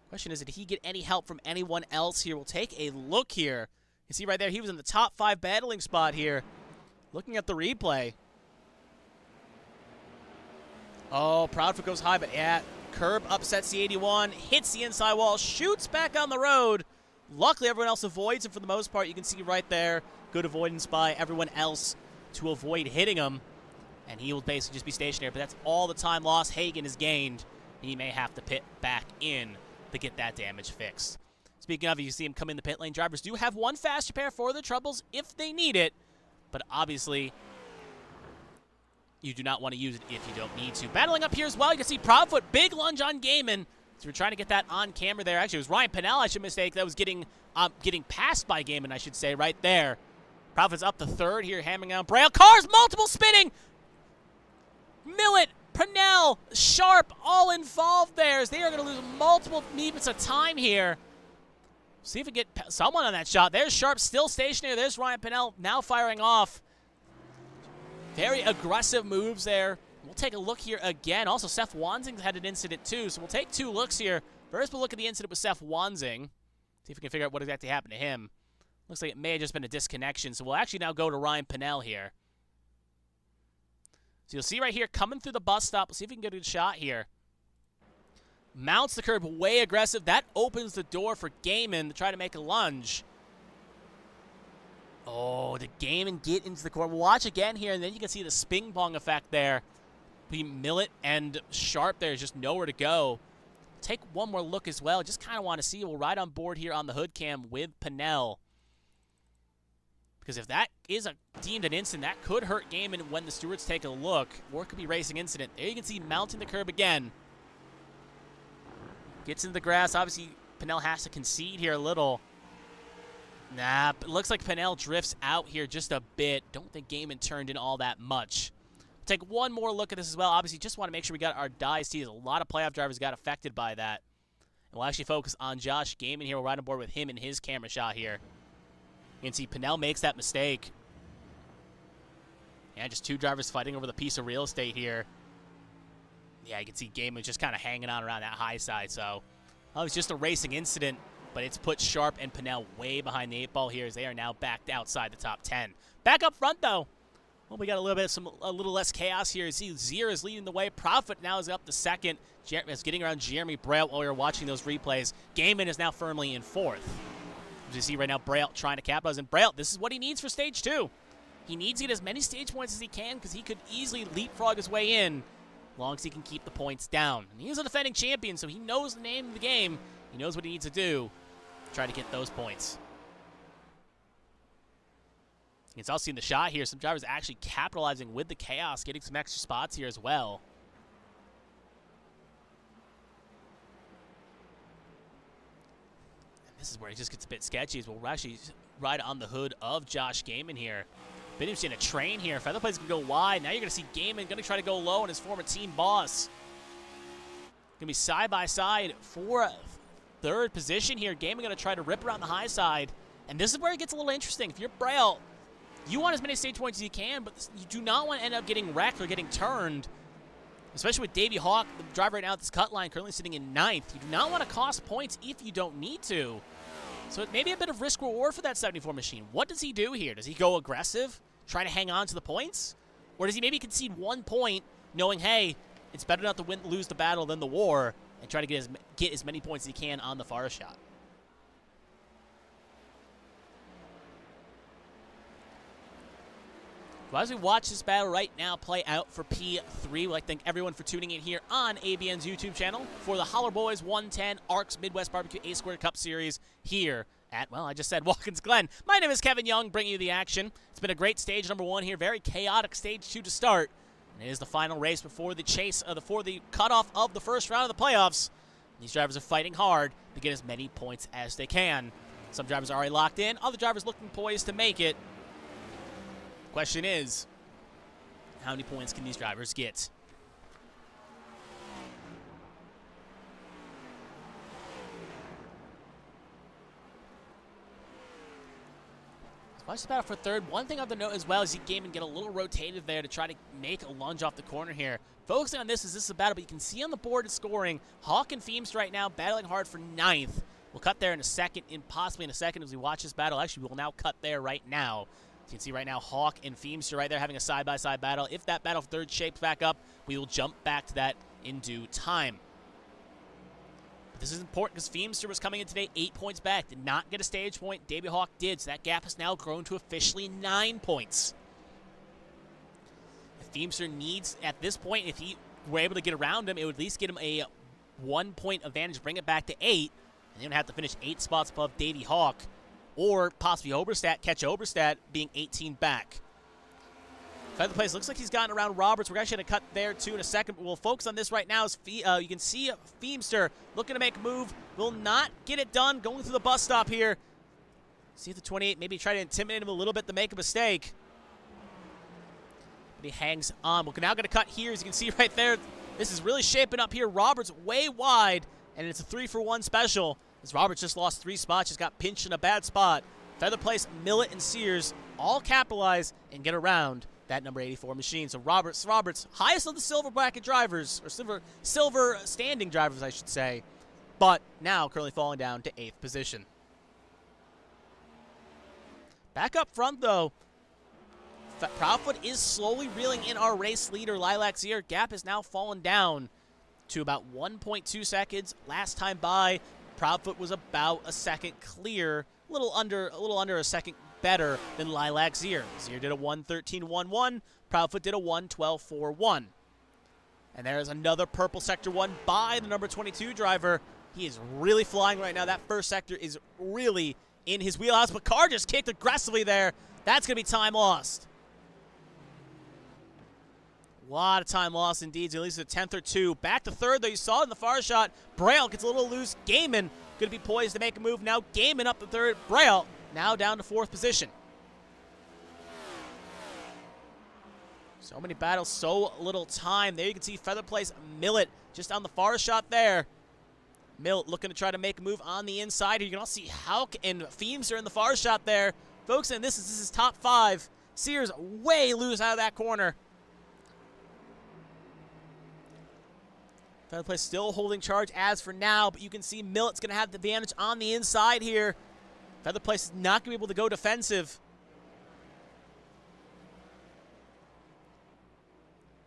Question is, did he get any help from anyone else here? We'll take a look here. You see right there, he was in the top 5 battling spot here. Looking at the replay. Oh, Proudfoot goes high, but yeah, curb upsets the 81, hits the inside wall, shoots back on the road. Luckily, everyone else avoids him for the most part. You can see right there, good avoidance by everyone else to avoid hitting him. And he will basically just be stationary, but that's all the time lost Hagen has gained. He may have to pit back in to get that damage fixed. Speaking of, you see him come in the pit lane. Drivers do have one fast repair for their troubles if they need it, but obviously you do not want to use it if you don't need to. Battling up here as well, you can see Proudfoot, big lunge on Gaiman. So we're trying to get that on camera there. Actually, it was Ryan Pinnell, I should mistake. That was getting passed by Gaiman, I should say, right there. Proudfoot's up to 3rd here, hammering down Braille. Cars, multiple spinning! Millet, Pinnell, Sharp, all involved there, as they are going to lose multiple minutes of time here. See if we get someone on that shot. There's Sharp still stationary. There's Ryan Pinnell now firing off. Very aggressive moves there. We'll take a look here again. Also, Seth Wanzing's had an incident too, so we'll take 2 looks here. First, we'll look at the incident with Seth Wanzing. See if we can figure out what exactly happened to him. Looks like it may have just been a disconnection, so we'll actually now go to Ryan Pinnell here. So you'll see right here, coming through the bus stop. We'll see if we can get a good shot here. Mounts the curb, way aggressive. That opens the door for Gaiman to try to make a lunge. Oh, did Gaiman get into the corner? We'll watch again here, and then you can see the sping pong effect there The Millet and Sharp there is just nowhere to go. Take one more look as well. Just kind of want to see. We'll ride on board here on the hood cam with Pinnell. Because if that is deemed an incident, that could hurt Gaiman when the stewards take a look. Or it could be racing incident. There you can see mounting the curb again. Gets into the grass. Obviously, Pinnell has to concede here a little. Nah, it looks like Pinnell drifts out here just a bit. Don't think Gaiman turned in all that much. Take one more look at this as well. Obviously, just want to make sure we got our dice tees. A lot of playoff drivers got affected by that. And we'll actually focus on Josh Gaiman here. We'll ride on board with him in his camera shot here. You can see Pinnell makes that mistake. Yeah, just two drivers fighting over the piece of real estate here. Yeah, you can see Gaiman just kind of hanging on around that high side. So, it was just a racing incident, but it's put Sharp and Pinnell way behind the 8 ball here as they are now backed outside the top 10. Back up front, though. Well, we got a little less chaos here. See, Zier is leading the way. Profit now is up to second. Is getting around Jeremy Braille while we were watching those replays. Gaiman is now firmly in 4th. As you see right now, Braille trying to capitalize. And Braille, this is what he needs for stage 2. He needs to get as many stage points as he can because he could easily leapfrog his way in as long as he can keep the points down. And he's a defending champion, so he knows the name of the game. He knows what he needs to do to try to get those points. You can also see in the shot here, some drivers actually capitalizing with the chaos, getting some extra spots here as well. And this is where it just gets a bit sketchy as we'll actually ride on the hood of Josh Gaiman here. Been interesting in a train here. Feather Play's going to go wide. Now you're going to see Gaiman going to try to go low on his former team boss. Going to be side by side for 3rd position here. Gaiman going to try to rip around the high side. And this is where it gets a little interesting. If you're Braille, you want as many stage points as you can, but you do not want to end up getting wrecked or getting turned, especially with Davey Hawk, the driver right now at this cut line, currently sitting in 9th. You do not want to cost points if you don't need to. So it may be a bit of risk-reward for that 74 machine. What does he do here? Does he go aggressive, try to hang on to the points? Or does he maybe concede 1 point, knowing, hey, it's better not to lose the battle than the war, and try to get as many points as he can on the far shot? Well, as we watch this battle right now play out for P3, we'd like to thank everyone for tuning in here on ABN's YouTube channel for the Holler Boyz 110 ARCS Midwest Barbecue A-Squared Cup Series here at, well, I just said Watkins, Glen. My name is Kevin Young, bringing you the action. It's been a great stage number 1 here, very chaotic stage 2 to start. And it is the final race before the before the cutoff of the first round of the playoffs. These drivers are fighting hard to get as many points as they can. Some drivers are already locked in, other drivers looking poised to make it. Question is, how many points can these drivers get? Watch the battle for 3rd. One thing I have to note as well is you Gaiman get a little rotated there to try to make a lunge off the corner here. Focusing on this is a battle, but you can see on the board it's scoring. Hawk and Feemster right now battling hard for 9th. We'll cut there in a second, possibly in a second as we watch this battle. Actually, we will now cut there right now. As you can see right now, Hawk and Feemster right there having a side-by-side battle. If that battle for 3rd shapes back up, we will jump back to that in due time. But this is important because Feemster was coming in today 8 points back. Did not get a stage point. Davey Hawk did, so that gap has now grown to officially 9 points. If Feemster needs, at this point, if he were able to get around him, it would at least get him a 1-point advantage, bring it back to 8, and then have to finish 8 spots above Davey Hawk. Or possibly catch Oberstadt being 18 back. Feather Place looks like he's gotten around Roberts. We're actually going to cut there too in a second, but we'll focus on this right now. You can see Feemster looking to make a move. Will not get it done going through the bus stop here. See if the 28 maybe try to intimidate him a little bit to make a mistake. But he hangs on. We're now going to cut here. As you can see right there, this is really shaping up here. Roberts way wide, and it's a 3-for-1 special. As Roberts just lost 3 spots, just got pinched in a bad spot. Feather Place, Millet, and Sears all capitalize and get around that number 84 machine. So Roberts, highest of the silver bracket drivers, or silver standing drivers, I should say, but now currently falling down to 8th position. Back up front, though, Proudfoot is slowly reeling in our race leader, Lilac Zier. Gap has now fallen down to about 1.2 seconds. Last time by, Proudfoot was about a second clear, a little under a second better than Lilac Zier. Zier did a 1:13.11. Proudfoot did a 1:12.41. And there's another purple sector one by the number 22 driver. He is really flying right now. That first sector is really in his wheelhouse, but Carr just kicked aggressively there. That's going to be time lost. A lot of time lost indeed, at least a 10th or 2. Back to third, though. You saw it in the far shot. Braille gets a little loose. Gaiman going to be poised to make a move now. Gaiman up to third. Braille now down to 4th position. So many battles, so little time. There you can see Feather Place Millet just on the far shot there. Millet looking to try to make a move on the inside here. You can also see Hauk and Feemster in the far shot there. Folks, and this is top 5. Sears way loose out of that corner. Feather Place still holding charge as for now, but you can see Millet's going to have the advantage on the inside here. Feather Place is not going to be able to go defensive.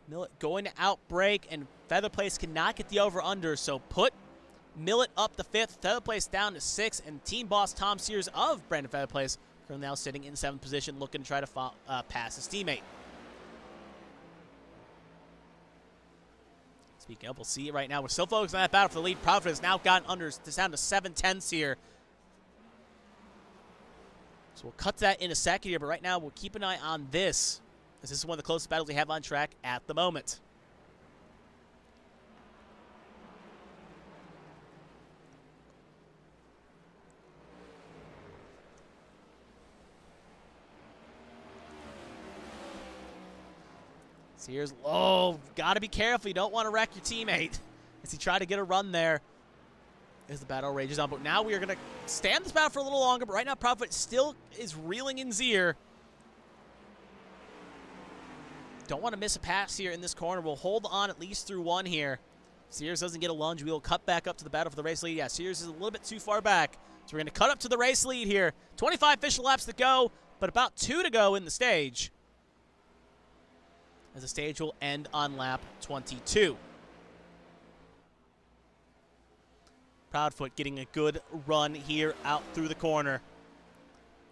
Millet going to outbreak, and Feather Place cannot get the over-under, so put Millet up to 5th, Feather Place down to 6th, and team boss Tom Sears of Brandon Feather Place currently now sitting in 7th position, looking to try to pass his teammate. Speaking of, we'll see it right now. We're still focused on that battle for the lead. Proudfoot has now gotten under, down to 7/10 here. So we'll cut to that in a second here, but right now we'll keep an eye on this, as this is one of the closest battles we have on track at the moment. Sears, got to be careful. You don't want to wreck your teammate as he tried to get a run there as the battle rages on. But now we are going to stand this battle for a little longer, but right now Proudfoot still is reeling in Zier. Don't want to miss a pass here in this corner. We'll hold on at least through one here. Sears doesn't get a lunge. We'll cut back up to the battle for the race lead. Yeah, Sears is a little bit too far back. So we're going to cut up to the race lead here. 25 official laps to go, but about 2 to go in the stage, as the stage will end on lap 22. Proudfoot getting a good run here out through the corner.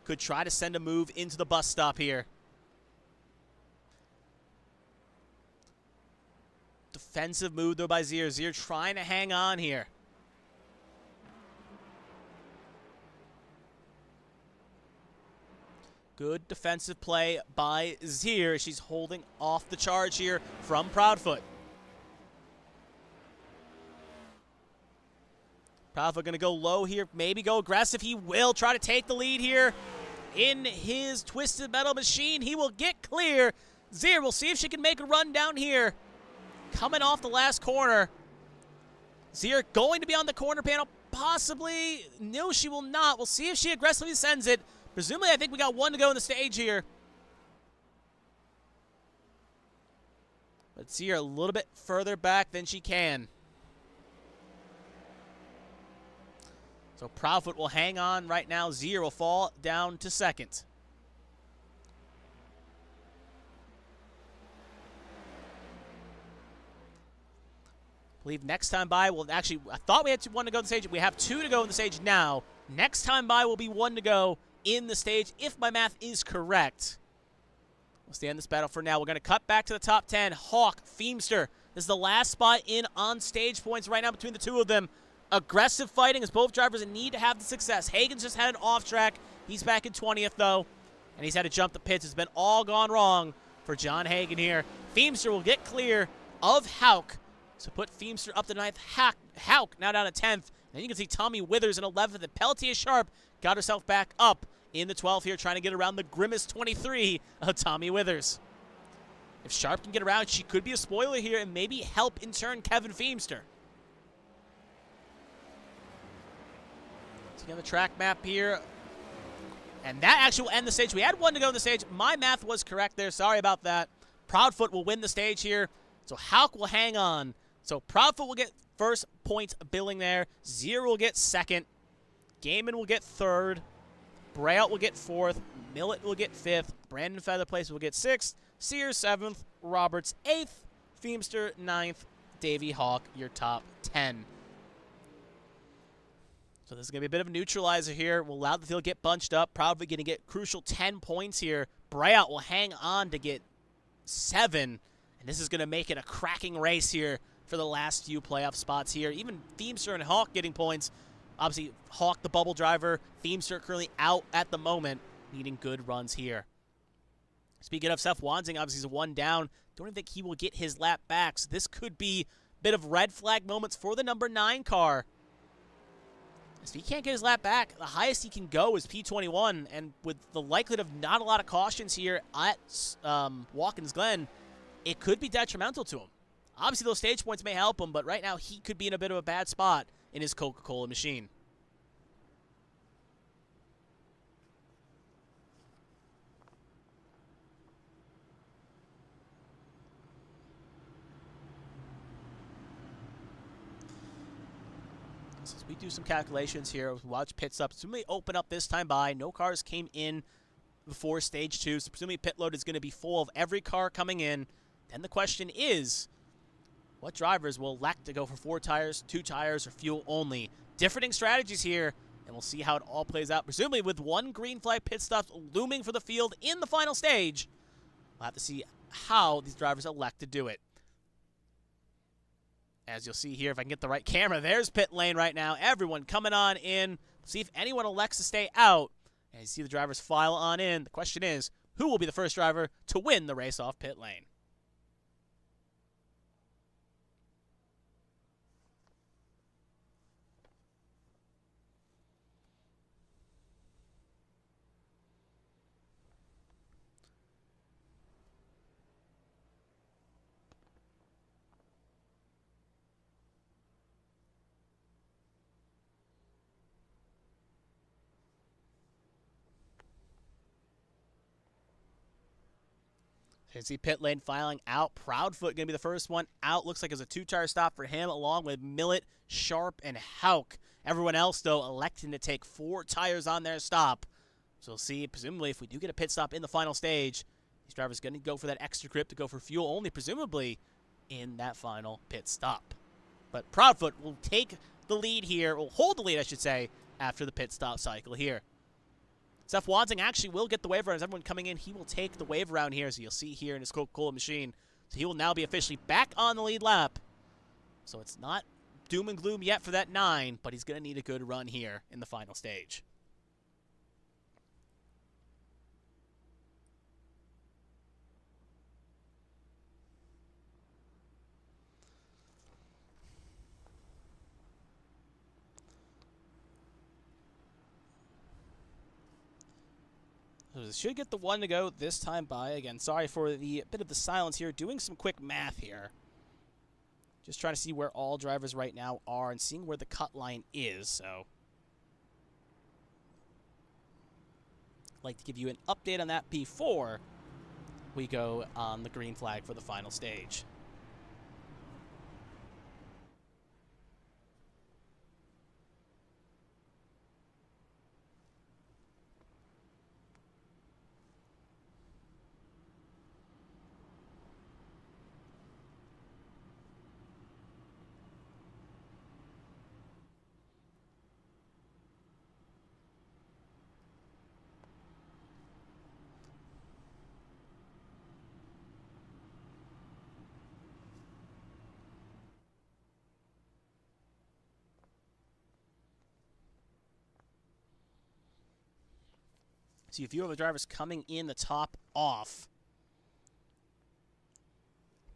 Could try to send a move into the bus stop here. Defensive move, though, by Zier. Zier trying to hang on here. Good defensive play by Zier. She's holding off the charge here from Proudfoot. Proudfoot going to go low here, maybe go aggressive. He will try to take the lead here in his Twisted Metal Machine. He will get clear. Zier will see if she can make a run down here. Coming off the last corner. Zier going to be on the corner panel, possibly. No, she will not. We'll see if she aggressively sends it. Presumably, I think we got 1 to go in the stage here. But Zier a little bit further back than she can. So Proudfoot will hang on right now. Zier will fall down to 2nd. I believe next time by, well, actually, I thought we had 1 to go in the stage. We have 2 to go in the stage now. Next time by will be 1 to go in the stage, if my math is correct. We'll stay in this battle for now. We're going to cut back to the top 10. Hauk, Feemster. This is the last spot in on stage points right now between the two of them. Aggressive fighting as both drivers need to have the success. Hagen's just had an off track. He's back in 20th, though, and he's had to jump the pits. It's been all gone wrong for John Hagen here. Feemster will get clear of Hauk. So put Feemster up to 9th. Hauk now down to 10th. And you can see Tommy Withers in 11th. And Pelletier Sharp got herself back up in the 12th here, trying to get around the Grimace 23 of Tommy Withers. If Sharp can get around, she could be a spoiler here and maybe help in turn Kevin Feemster. See on the track map here. And that actually will end the stage. We had 1 to go in the stage. My math was correct there. Sorry about that. Proudfoot will win the stage here. So Hauk will hang on. So Proudfoot will get first point billing there. Zier will get 2nd. Gaiman will get 3rd. Braille will get 4th. Millet will get 5th. Brandon Feather Place will get 6th. Sears 7th. Roberts 8th. Feemster 9th. Davey Hauk, your top 10. So this is going to be a bit of a neutralizer here. We'll allow the field to get bunched up. Proudfoot going to get crucial 10 points here. Braille will hang on to get 7. And And this is going to make it a cracking race here for the last few playoff spots here. Even Themester and Hawk getting points. Obviously, Hawk, the bubble driver. Themester currently out at the moment, needing good runs here. Speaking of Seth Wansing, obviously he's one down. Don't even think he will get his lap back. So this could be a bit of red flag moments for the number 9 car. If he can't get his lap back, the highest he can go is P21. And with the likelihood of not a lot of cautions here at Watkins Glen, it could be detrimental to him. Obviously, those stage points may help him, but right now he could be in a bit of a bad spot in his Coca-Cola machine. So as we do some calculations here, watch pit stops. Presumably open up this time by. No cars came in before stage 2, so presumably pit load is going to be full of every car coming in. Then the question is, what drivers will elect to go for 4 tires, 2 tires, or fuel only? Differing strategies here, and we'll see how it all plays out. Presumably with 1 green flag pit stop looming for the field in the final stage, we'll have to see how these drivers elect to do it. As you'll see here, if I can get the right camera, there's pit lane right now. Everyone coming on in. See if anyone elects to stay out. And you see the drivers file on in. The question is, who will be the first driver to win the race off pit lane? You see pit lane filing out. Proudfoot going to be the first one out. Looks like it's a 2-tire stop for him, along with Millet, Sharp, and Hauk. Everyone else, though, electing to take 4 tires on their stop. So we'll see, presumably, if we do get a pit stop in the final stage, these drivers going to go for that extra grip to go for fuel only, presumably, in that final pit stop. But Proudfoot will take the lead here, will hold the lead, I should say, after the pit stop cycle here. Seth Wansing actually will get the wave round. As everyone coming in, he will take the wave round here, as you'll see here in his Coca-Cola machine. So he will now be officially back on the lead lap. So it's not doom and gloom yet for that 9, but he's going to need a good run here in the final stage. So should get the 1 to go this time by. Again, sorry for the bit of the silence here. Doing some quick math here. Just trying to see where all drivers right now are and seeing where the cut line is. So I'd like to give you an update on that before we go on the green flag for the final stage. See a few of the drivers coming in the top off.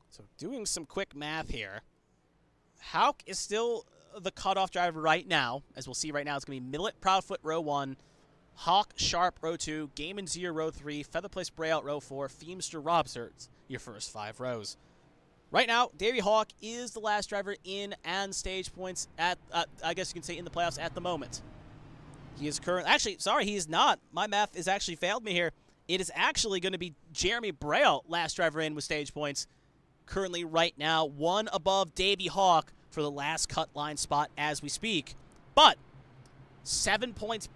So doing some quick math here. Hauk is still the cutoff driver right now. As we'll see right now, it's going to be Millet, Proudfoot, row 1. Hawk, Sharp, row 2. Game and Zier, row 3. Featherplace, Brayout, row 4. Themester, Robserts, your first 5 rows. Right now, Davey Hawk is the last driver in and stage points at, I guess you can say, in the playoffs at the moment. He is actually, sorry, he is not. My math has actually failed me here. It is actually going to be Jeremy Braille, last driver in with stage points. Currently, right now, 1 above Davey Hawk for the last cut line spot as we speak. But 7 points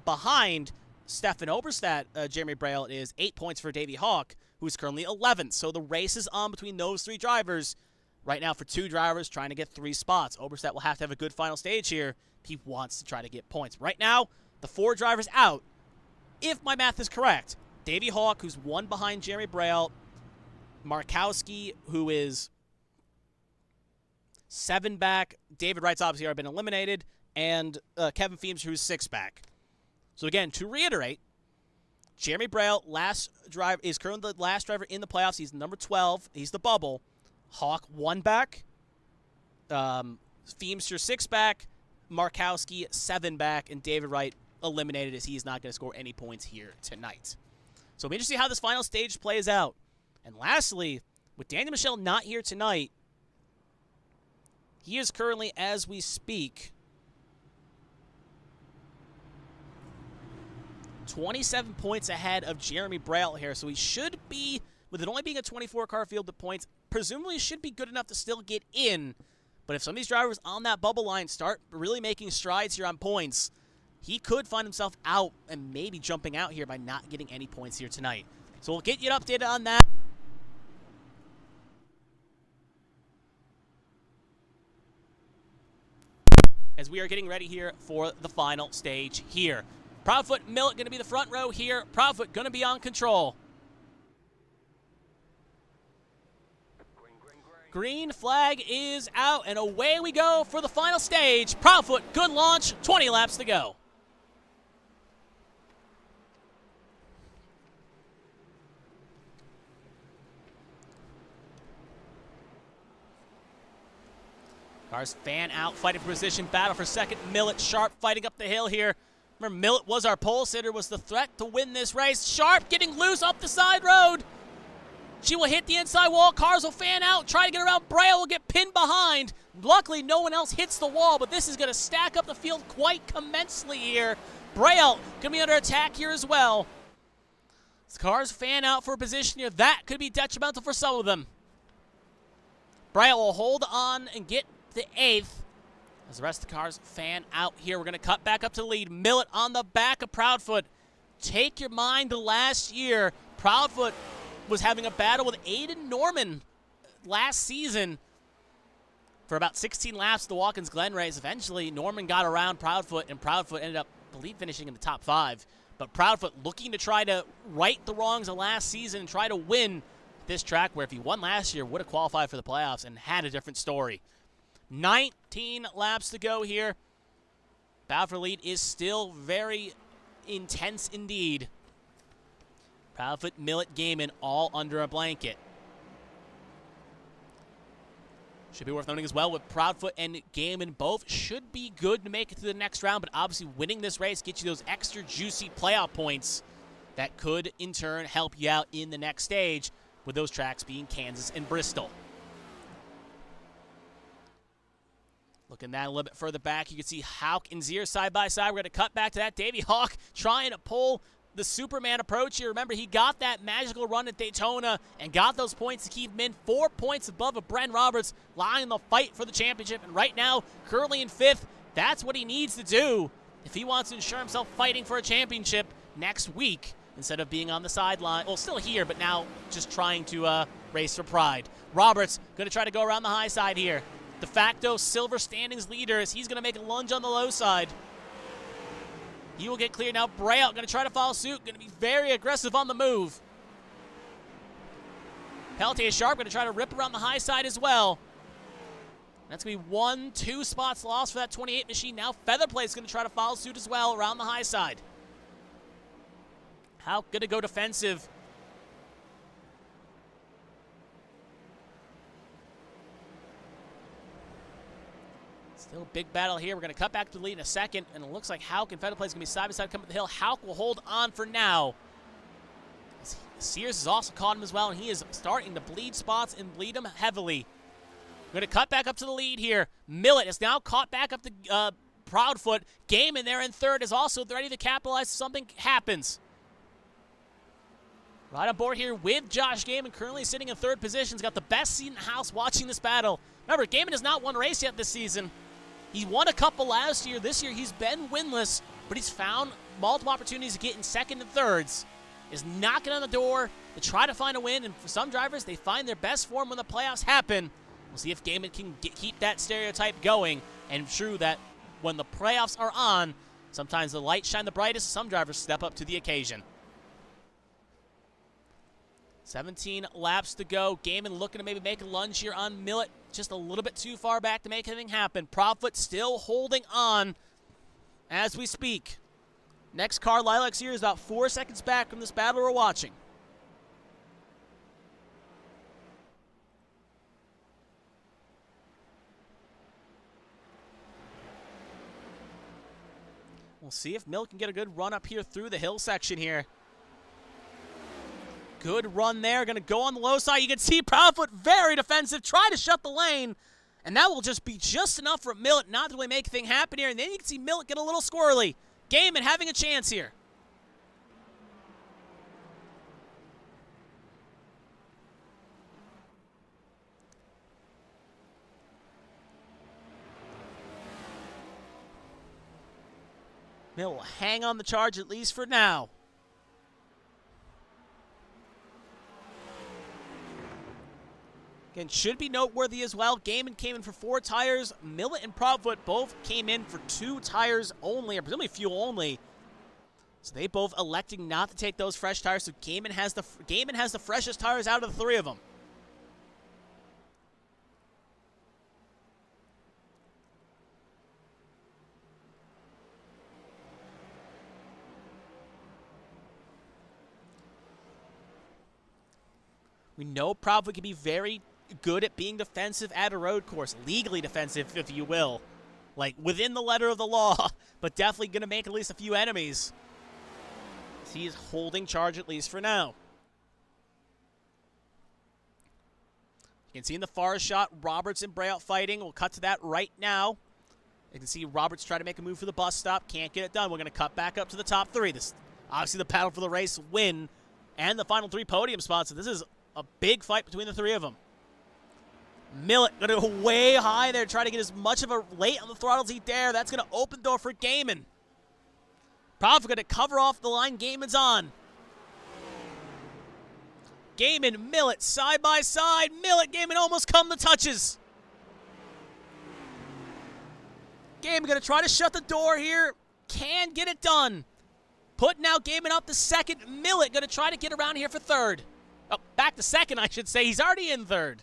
behind Stefan Oberstadt, Jeremy Braille is 8 points for Davey Hawk, who is currently 11th. So the race is on between those 3 drivers. Right now, for 2 drivers trying to get 3 spots. Oberstadt will have to have a good final stage here. He wants to try to get points. Right now, the 4 drivers out. If my math is correct, Davey Hawk, who's 1 behind Jeremy Braille, Markowski, who is 7 back. David Wright's obviously already been eliminated. And Kevin Feams, who's 6 back. So again, to reiterate, Jeremy Braille, is currently the last driver in the playoffs. He's number 12. He's the bubble. Hawk 1 back. Feemster 6 back. Markowski 7 back. And David Wright eliminated as he's not going to score any points here tonight. So it'll be interesting how this final stage plays out. And lastly, with Daniel Michel not here tonight, he is currently, as we speak, 27 points ahead of Jeremy Braille here. So he should be, with it only being a 24-car field of points, presumably should be good enough to still get in. But if some of these drivers on that bubble line start really making strides here on points, he could find himself out and maybe jumping out here by not getting any points here tonight. So we'll get you updated on that. As we are getting ready here for the final stage here. Proudfoot, Millet going to be the front row here. Proudfoot going to be on control. Green flag is out, and away we go for the final stage. Proudfoot, good launch, 20 laps to go. Cars fan out, fighting for position, battle for second. Millet, Sharp fighting up the hill here. Remember, Millet was our pole sitter, was the threat to win this race. Sharp getting loose up the side road. She will hit the inside wall. Cars will fan out, try to get around. Braille will get pinned behind. Luckily, no one else hits the wall, but this is going to stack up the field quite immensely here. Braille going to be under attack here as well. As cars fan out for a position here, that could be detrimental for some of them. Braille will hold on and get the 8th. As the rest of the cars fan out here, we're going to cut back up to the lead. Millet on the back of Proudfoot. Take your mind to last year. Proudfoot was having a battle with Aiden Norman last season for about 16 laps of the Watkins Glen race. Eventually, Norman got around Proudfoot, and Proudfoot ended up, I believe, finishing in the top 5. But Proudfoot looking to try to right the wrongs of last season and try to win this track, where if he won last year, would have qualified for the playoffs and had a different story. 19 laps to go here. Battle for lead is still very intense indeed. Proudfoot, Millet, Gaiman all under a blanket. Should be worth noting as well with Proudfoot and Gaiman both should be good to make it to the next round, but obviously winning this race gets you those extra juicy playoff points that could in turn help you out in the next stage, with those tracks being Kansas and Bristol. Looking that a little bit further back, you can see Hawk and Zier side by side. We're going to cut back to that. Davey Hawk trying to pull the Superman approach here. Remember, he got that magical run at Daytona and got those points to keep him in 4 points above of Bren Roberts, lying in the fight for the championship. And right now, currently in 5th, that's what he needs to do if he wants to ensure himself fighting for a championship next week instead of being on the sideline. Well, still here, but now just trying to race for pride. Roberts going to try to go around the high side here. De facto silver standings leader as he's going to make a lunge on the low side. He will get clear now. Braille going to try to follow suit. Going to be very aggressive on the move. Peltier Sharp going to try to rip around the high side as well. That's going to be 1-2 spots lost for that 28 machine. Now Featherplate's going to try to follow suit as well around the high side. How going to go defensive. Still a big battle here. We're going to cut back to the lead in a second, and it looks like Houck and Featherplate's going to be side by side coming up the hill. Houck will hold on for now. Sears has also caught him as well, and he is starting to bleed spots and bleed him heavily. We're going to cut back up to the lead here. Millet is now caught back up to Proudfoot. Gaiman there in 3rd is also ready to capitalize if something happens. Right on board here with Josh Gaiman, currently sitting in 3rd position. He's got the best seat in the house watching this battle. Remember, Gaiman has not won a race yet this season. He won a couple last year. This year he's been winless, but he's found multiple opportunities to get in 2nd and 3rds. Is knocking on the door to try to find a win, and for some drivers, they find their best form when the playoffs happen. We'll see if Gaiman can keep that stereotype going, and true that when the playoffs are on, sometimes the lights shine the brightest. Some drivers step up to the occasion. 17 laps to go. Gaiman looking to maybe make a lunge here on Millet. Just a little bit too far back to make anything happen. Proudfoot still holding on as we speak. Next car, Lilacs here, is about 4 seconds back from this battle we're watching. We'll see if Millet can get a good run up here through the hill section here. Good run there. Going to go on the low side. You can see Proudfoot very defensive. Try to shut the lane. And that will just be just enough for Millet not to really make a thing happen here. And then you can see Millet get a little squirrely. Gaiman having a chance here. Millet will hang on the charge at least for now. Again, should be noteworthy as well. Gaiman came in for 4 tires. Millet and Proudfoot both came in for 2 tires only, or presumably fuel only. So they both electing not to take those fresh tires. So Gaiman has the freshest tires out of the 3 of them. We know Proudfoot can be very good at being defensive at a road course, legally defensive, if you will. Like, within the letter of the law, but definitely going to make at least a few enemies. He is holding charge at least for now. You can see in the far shot, Roberts and Bray out fighting. We'll cut to that right now. You can see Roberts try to make a move for the bus stop. Can't get it done. We're going to cut back up to the top 3. This obviously the battle for the race, win, and the final 3 podium spots. So this is a big fight between the 3 of them. Millet going to go way high there, try to get as much of a late on the throttle as he dare. That's going to open the door for Gaiman. Proudfoot going to cover off the line Gaiman's on. Gaiman, Millet, side by side. Millet, Gaiman almost come the touches. Gaiman going to try to shut the door here. Can get it done. Putting out Gaiman up to 2nd. Millet going to try to get around here for 3rd. Oh, back to 2nd, I should say. He's already in 3rd.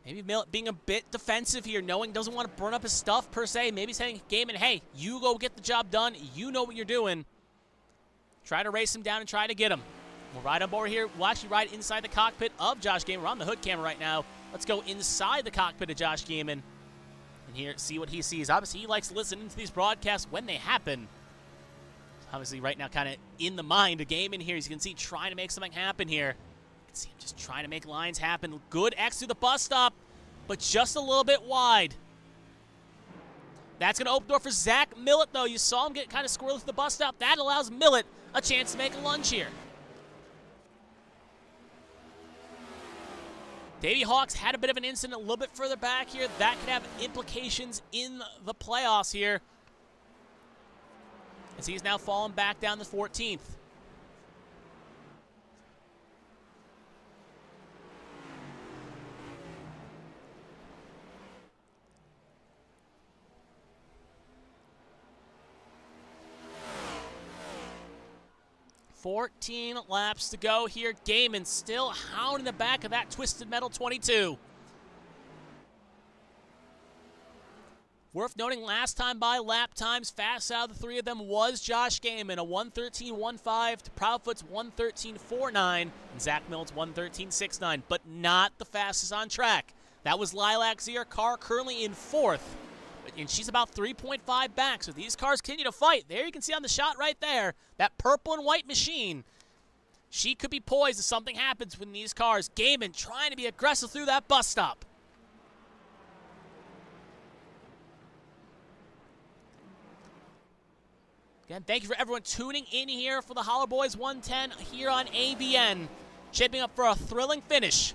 Maybe Millet being a bit defensive here, knowing doesn't want to burn up his stuff per se. Maybe saying, Gaiman, hey, you go get the job done. You know what you're doing. Try to race him down and try to get him. We'll ride on board here. We'll actually ride inside the cockpit of Josh Gaiman. We're on the hood camera right now. Let's go inside the cockpit of Josh Gaiman and here see what he sees. Obviously, he likes listening to these broadcasts when they happen. Obviously, right now, kind of in the mind of Gaiman here. As you can see, trying to make something happen here. You can see him just trying to make lines happen. Good X through the bus stop, but just a little bit wide. That's going to open the door for Zach Millet, though. You saw him get kind of squirrely through the bus stop. That allows Millet a chance to make a lunge here. Davey Hawks had a bit of an incident a little bit further back here. That could have implications in the playoffs here, as he's now fallen back down to 14th. $14 laps to go here. Gaiman still hounding the back of that Twisted Metal 22. Worth noting, last time by lap times, fast out of the 3 of them was Josh Gaiman, a 1:13.15 to Proudfoot's 1:13.49, and Zach Millet's 1:13.69, but not the fastest on track. That was Lilac's here, car currently in 4th, and she's about 3.5 back, so these cars continue to fight. There you can see on the shot right there, that purple and white machine. She could be poised if something happens when these cars. Gaiman trying to be aggressive through that bus stop. Again, thank you for everyone tuning in here for the Holler Boyz 110 here on ABN. Shaping up for a thrilling finish.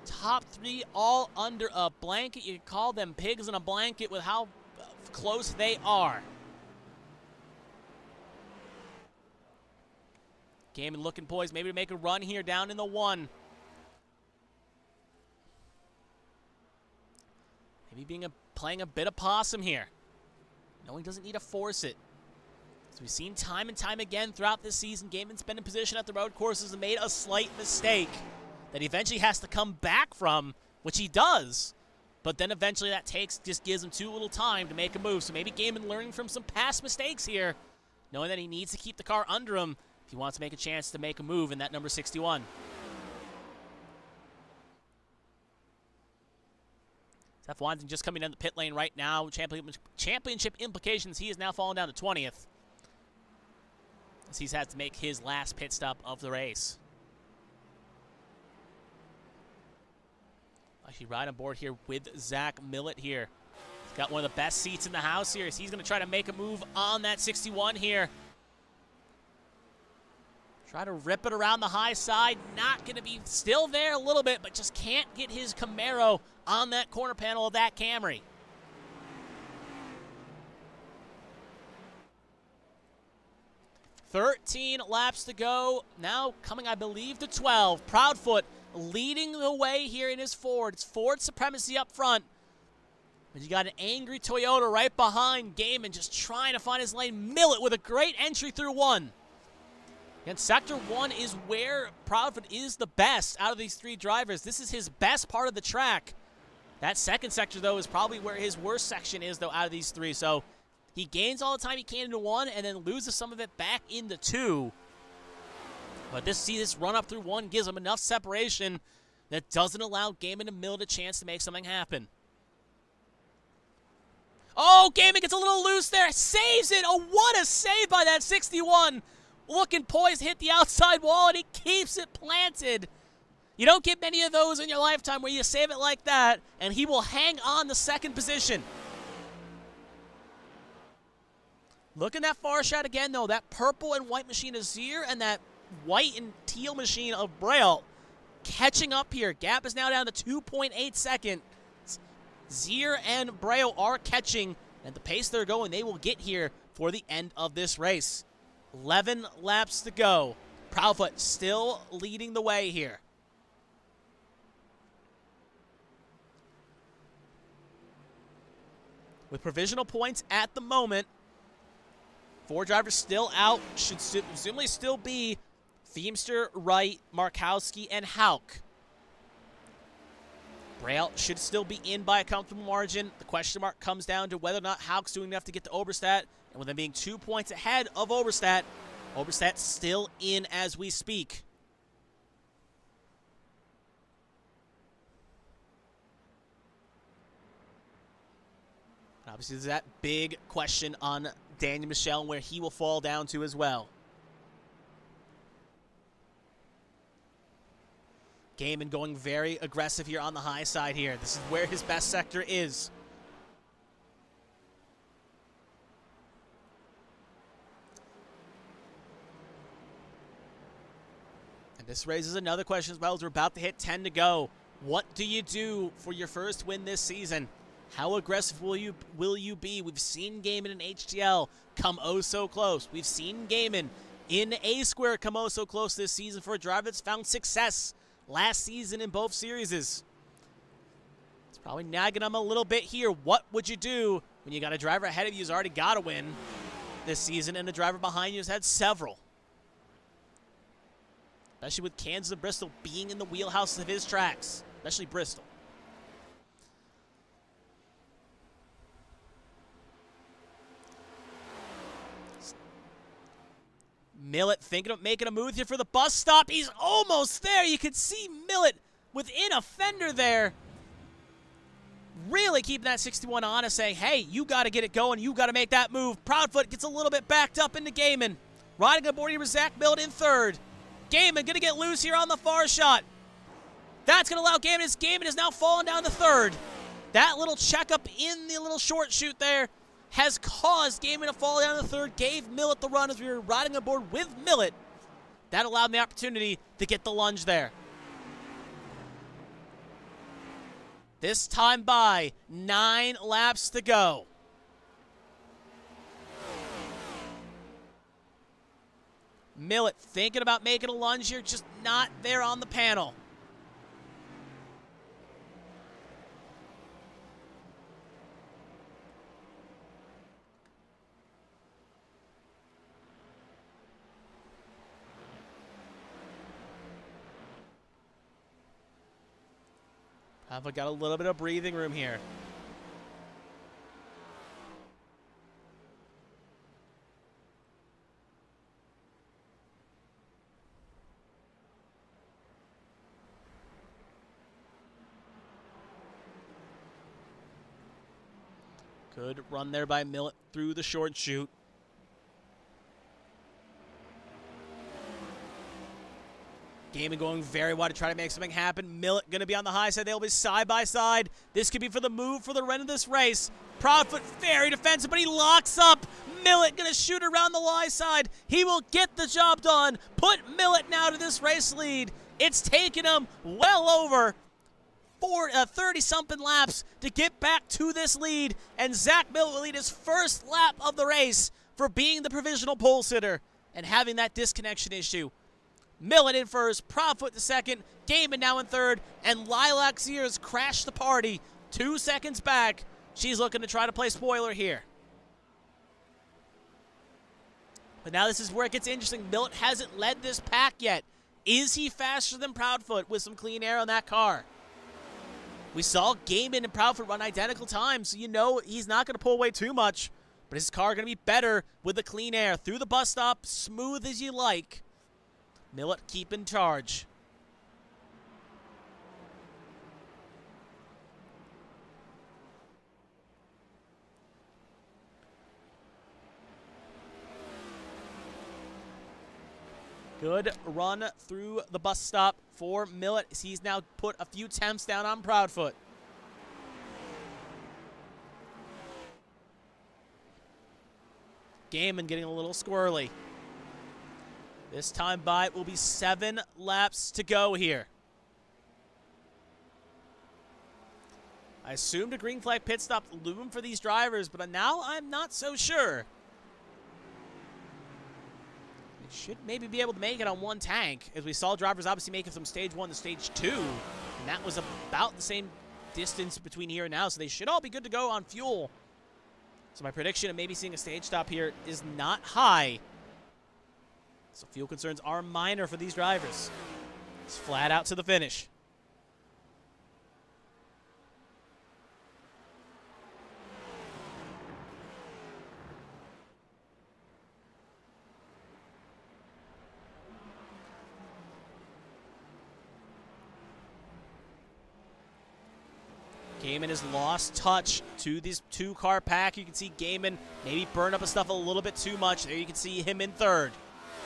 Top 3 all under a blanket. You can call them pigs in a blanket with how close they are. Gaiman looking poised, maybe to make a run here down in the 1. Maybe playing a bit of possum here. No, he doesn't need to force it. As we've seen time and time again throughout this season, Gaiman's been in position at the road courses and made a slight mistake that he eventually has to come back from, which he does. But then eventually that just gives him too little time to make a move. So maybe Gaiman learning from some past mistakes here, knowing that he needs to keep the car under him if he wants to make a chance to make a move in that number 61. Seth Watkins just coming down the pit lane right now. Championship implications, he is now falling down to 20th. As he's had to make his last pit stop of the race. Actually right on board here with Zach Millett here. He's got one of the best seats in the house here. As he's going to try to make a move on that 61 here. Try to rip it around the high side. Not going to be still there a little bit, but just can't get his Camaro on that corner panel of that Camry. "13 laps to go. Now coming, I believe, to 12. Proudfoot leading the way here in his Ford. It's Ford supremacy up front. But you got an angry Toyota right behind Gaiman, just trying to find his lane. Millett with a great entry through 1. And Sector 1 is where Proudfoot is the best out of these 3 drivers. This is his best part of the track. That second sector, though, is probably where his worst section is, though, out of these 3. So he gains all the time he can into 1 and then loses some of it back into 2. But this run up through 1 gives him enough separation that doesn't allow Gaiman and Millett a chance to make something happen. Oh, Gaiman gets a little loose there. Saves it. Oh, what a save by that 61. Looking poised, hit the outside wall, and he keeps it planted. You don't get many of those in your lifetime where you save it like that, and he will hang on the second position. Look at that far shot again, though. That purple and white machine of Zier and that white and teal machine of Braille catching up here. Gap is now down to 2.8 seconds. Zier and Braille are catching, and at the pace they're going, they will get here for the end of this race. 11 laps to go. Proudfoot still leading the way here. With provisional points at the moment, 4 drivers still out. Should presumably still be Feemster, Wright, Markowski, and Hauk. Braille should still be in by a comfortable margin. The question mark comes down to whether or not Hauk's doing enough to get to Oberstadt. And with them being 2 points ahead of Oberstadt, Oberstadt's still in as we speak. Obviously, there's that big question on Daniel Michel and where he will fall down to as well. Gaiman going very aggressive here on the high side here. This is where his best sector is. And this raises another question as well as we're about to hit 10 to go. What do you do for your first win this season? How aggressive will you be? We've seen Gaiman in HTL come oh so close. We've seen Gaiman in A-Square come oh so close this season for a driver that's found success last season in both series. It's probably nagging him a little bit here. What would you do when you got a driver ahead of you who's already got a win this season and the driver behind you has had several? Especially with Kansas and Bristol being in the wheelhouse of his tracks, especially Bristol. Millett thinking of making a move here for the bus stop. He's almost there. You can see Millett within a fender there. Really keeping that 61 on and saying, hey, you got to get it going. You got to make that move. Proudfoot gets a little bit backed up into Gaiman. Riding aboard here with Zach Millett in 3rd. Gaiman going to get loose here on the far shot. That's going to allow Gaiman. Gaiman is now falling down to 3rd. That little checkup in the little short shoot there has caused Gaiman to fall down to 3rd, gave Millett the run as we were riding aboard with Millett. That allowed him the opportunity to get the lunge there. This time by 9 laps to go. Millett thinking about making a lunge here, just not there on the panel. Have I got a little bit of breathing room here? Good run there by Millet through the short chute. Gaiman going very wide to try to make something happen. Millet going to be on the high side. They'll be side by side. This could be for the move for the run of this race. Proudfoot very defensive, but he locks up. Millet going to shoot around the high side. He will get the job done. Put Millet now to this race lead. It's taken him well over 30-something laps to get back to this lead. And Zach Millet will lead his first lap of the race for being the provisional pole sitter and having that disconnection issue. Millet in first, Proudfoot to second, Gaiman now in third, and Lilac Sears crashed the party 2 seconds back. She's looking to try to play spoiler here. But now this is where it gets interesting. Millet hasn't led this pack yet. Is he faster than Proudfoot with some clean air on that car? We saw Gaiman and Proudfoot run identical times, so you know he's not going to pull away too much. But his car going to be better with the clean air. Through the bus stop, smooth as you like. Millet keep in charge. Good run through the bus stop for Millet. He's now put a few temps down on Proudfoot. Gaiman getting a little squirrely. This time by it will be 7 laps to go here. I assumed a green flag pit stop loomed for these drivers, but now I'm not so sure. They should maybe be able to make it on one tank, as we saw drivers obviously make it from stage 1 to stage 2. And that was about the same distance between here and now, so they should all be good to go on fuel. So my prediction of maybe seeing a stage stop here is not high. So fuel concerns are minor for these drivers. It's flat out to the finish. Gaiman has lost touch to this 2-car pack. You can see Gaiman maybe burn up his stuff a little bit too much. There you can see him in third.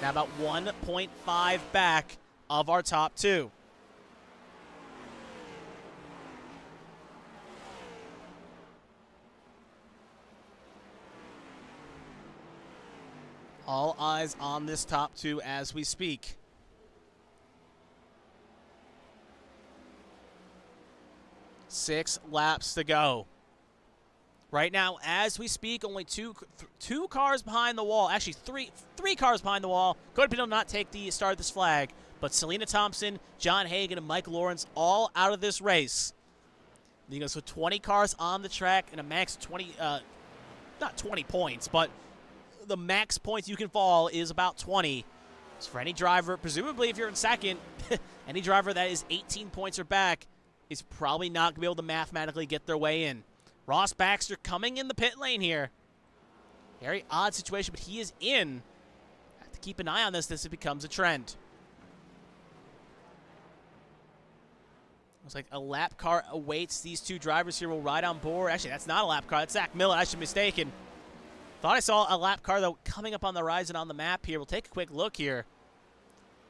Now about 1.5 back of our top 2. All eyes on this top 2 as we speak. Six laps to go. Right now, as we speak, only two cars behind the wall. Actually, three cars behind the wall. Cody Pinto not take the start of this flag, but Selena Thompson, John Hagan, and Mike Lawrence all out of this race. You go, so 20 cars on the track and a max 20, not 20 points, but the max points you can fall is about 20. So for any driver, presumably if you're in second, any driver that is 18 points or back is probably not going to be able to mathematically get their way in. Ross Baxter coming in the pit lane here. Very odd situation, but he is in. Have to keep an eye on this. This becomes a trend. Looks like a lap car awaits these 2 drivers here. Will ride on board. Actually, that's not a lap car. That's Zach Millet. I should be mistaken. Thought I saw a lap car, though, coming up on the horizon on the map here. We'll take a quick look here.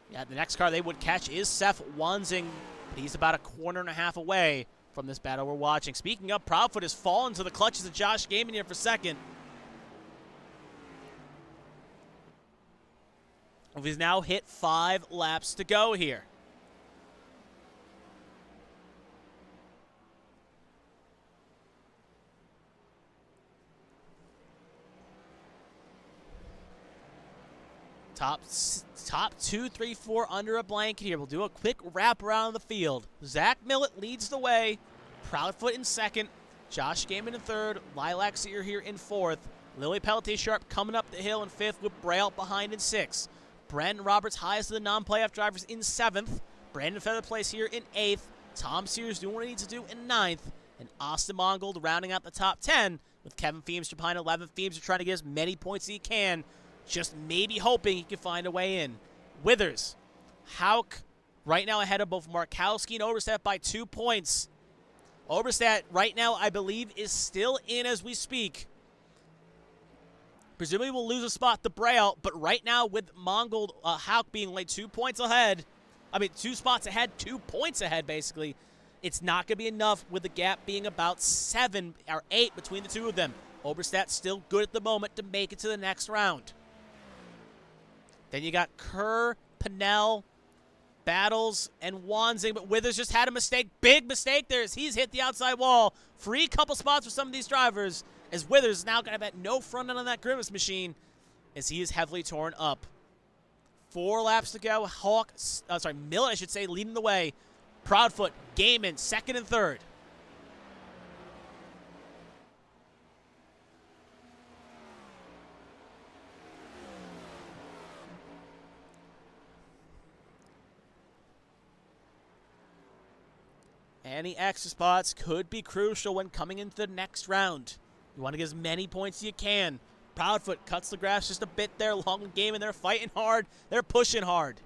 Yeah, the next car they would catch is Seth Wanzing, but he's about a corner and a half away from this battle we're watching. Speaking of, Proudfoot has fallen to the clutches of Josh Gaiman here for second. He's now hit 5 laps to go here. Top 2, 3, 4 under a blanket here. We'll do a quick wrap around the field. Zach Millet leads the way. Proudfoot in second. Josh Gaiman in third. Lilac Sear here in fourth. Lily Pelletier-Sharp coming up the hill in fifth with Braille behind in sixth. Brandon Roberts, highest of the non-playoff drivers, in seventh. Brandon Featherplace here in eighth. Tom Sears doing what he needs to do in 9th, and Austin Mongold rounding out the top 10 with Kevin Feemster behind 11th. Feemster trying to get as many points as he can, just maybe hoping he can find a way in. Withers, Hauk right now ahead of both Markowski and Oberstadt by 2 points. Oberstadt right now, I believe, is still in as we speak. Presumably will lose a spot to Braille, but right now with Mongold, Hauk being like 2 points ahead, 2 spots ahead, 2 points ahead basically, it's not going to be enough with the gap being about 7 or 8 between the two of them. Oberstadt's still good at the moment to make it to the next round. Then you got Kerr, Pinnell, Battles, and Wanzing, but Withers just had a mistake. Big mistake there as he's hit the outside wall. Free couple spots for some of these drivers as Withers is now going to have no front end on that Grimace machine as he is heavily torn up. 4 laps to go. Millet, I should say, leading the way. Proudfoot, Gaiman, 2nd and 3rd. Any extra spots could be crucial when coming into the next round. You want to get as many points as you can. Proudfoot cuts the grass just a bit there. Long game, and they're fighting hard. They're pushing hard.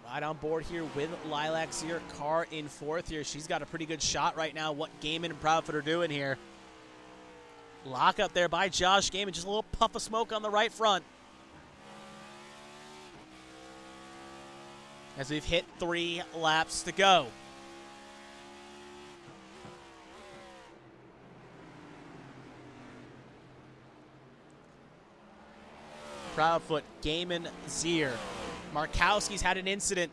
Right on board here with Lilac's here. Carr in 4th here. She's got a pretty good shot right now. What Gaiman and Proudfoot are doing here. Lock up there by Josh Gaiman. Just a little puff of smoke on the right front. As we've hit 3 laps to go. Proudfoot, Gaiman, Zier. Markowski's had an incident.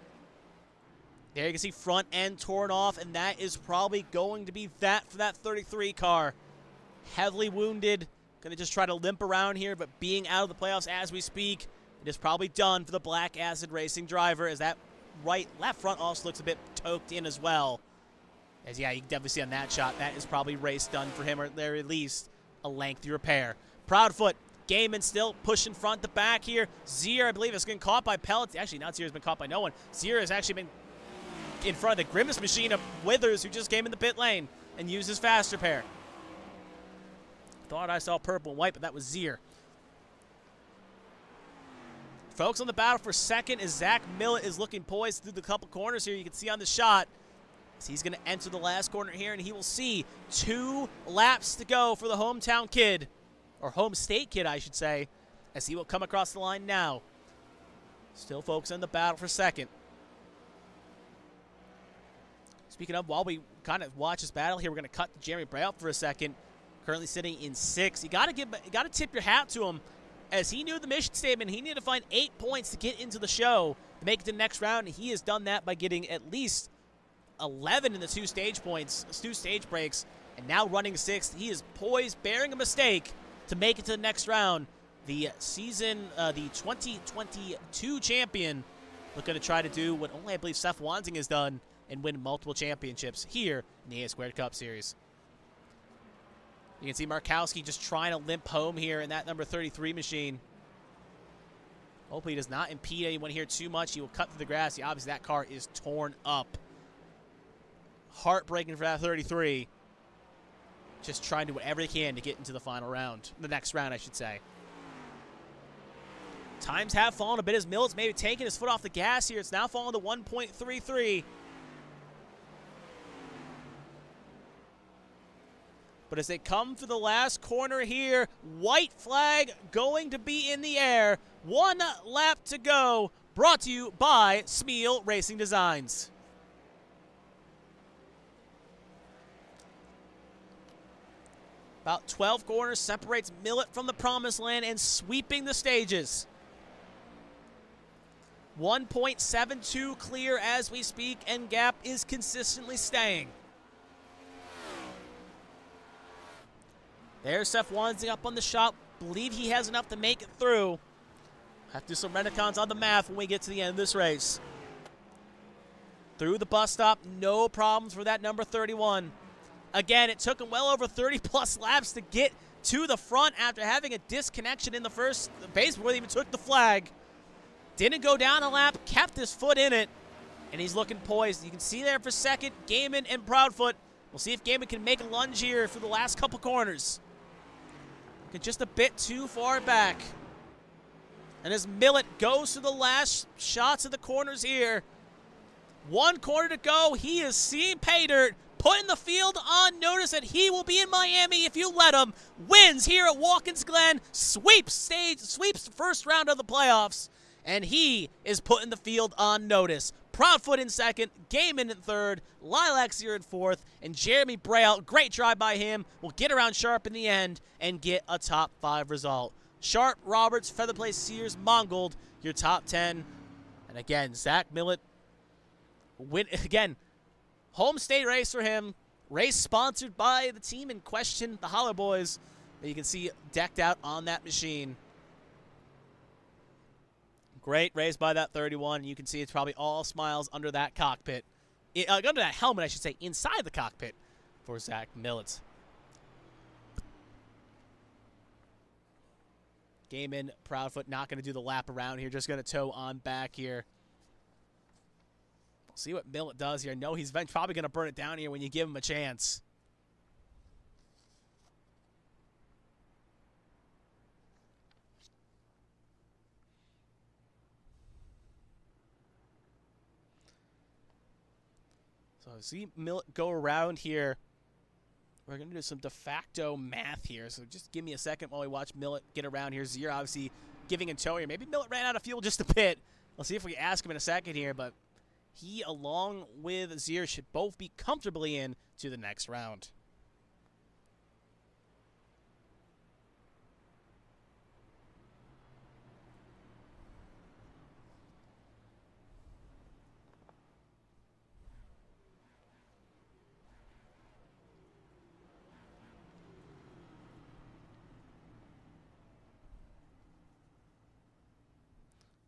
There you can see front end torn off, and that is probably going to be that for that 33 car. Heavily wounded. Going to just try to limp around here, but being out of the playoffs as we speak, it is probably done for the Black Acid Racing driver as that left front also looks a bit toked in as well. As, yeah, you can definitely see on that shot, that is probably race done for him, or there at least a lengthy repair. Proudfoot, Gaiman still pushing front to back here. Zier, I believe, is getting caught by pellets. Actually, not Zier's been caught by no one. Zier has actually been in front of the Grimace machine of Withers, who just came in the pit lane and used his fast repair. Thought I saw purple and white, but that was Zier. Folks on the battle for 2nd is Zach Millet is looking poised through the couple corners here. You can see on the shot. So he's going to enter the last corner here, and he will see 2 laps to go for the hometown kid. Or home state kid, I should say, as he will come across the line now. Still focused on the battle for 2nd. Speaking of, while we kind of watch this battle here, we're going to cut to Jeremy Braille for a second. Currently sitting in 6th. You got to tip your hat to him, as he knew the mission statement. He needed to find 8 points to get into the show to make it to the next round, and he has done that by getting at least 11 in the 2 stage breaks, and now running 6th. He is poised, bearing a mistake, to make it to the next round. The 2022 champion looking to try to do what only I believe Seth Wanzing has done and win multiple championships here in the A² Cup Series. You can see Markowski just trying to limp home here in that number 33 machine. Hopefully he does not impede anyone here too much. He will cut through the grass. Obviously that car is torn up. Heartbreaking for that 33. Just trying to do whatever he can to get into the final round. The next round, I should say. Times have fallen a bit as Mills maybe taking his foot off the gas here. It's now fallen to 1.33. But as they come for the last corner here, white flag going to be in the air. 1 lap to go. Brought to you by Smeal Racing Designs. About 12 corners separates Millet from the promised land and sweeping the stages. 1.72 clear as we speak, and gap is consistently staying. There's Seth Wanzing up on the shot. Believe he has enough to make it through. Have to do some Renacons on the math when we get to the end of this race. Through the bus stop, no problems for that number 31. Again, it took him well over 30-plus laps to get to the front after having a disconnection in the first base before they even took the flag. Didn't go down a lap, kept his foot in it, and he's looking poised. You can see there for second, Gaiman and Proudfoot. We'll see if Gaiman can make a lunge here for the last couple corners. Just a bit too far back. And as Millet goes to the last shots of the corners here, one corner to go, he is seeing pay dirt, putting the field on notice that he will be in Miami if you let him. Wins here at Watkins Glen, sweeps the first round of the playoffs, and he is putting the field on notice. Proudfoot in second, Gaiman in third, Lilacs here in fourth, and Jeremy Braille, great drive by him, will get around Sharp in the end and get a top 5 result. Sharp, Roberts, Featherplay, Sears, Mongold, your top 10. And again, Zach Millet, again, home state race for him. Race sponsored by the team in question, the Holler Boyz, that you can see decked out on that machine. Great race by that 31. You can see it's probably all smiles under that cockpit. Under that helmet, I should say, inside the cockpit for Zach Millet. Gaiman, Proudfoot not going to do the lap around here, just going to tow on back here. We'll see what Millet does here. No, he's probably going to burn it down here when you give him a chance. So see Millet go around here. We're going to do some de facto math here, so just give me a second while we watch Millet get around here. Zier obviously giving a tow here. Maybe Millet ran out of fuel just a bit. We'll see if we ask him in a second here, but he, along with Zier, should both be comfortably in to the next round.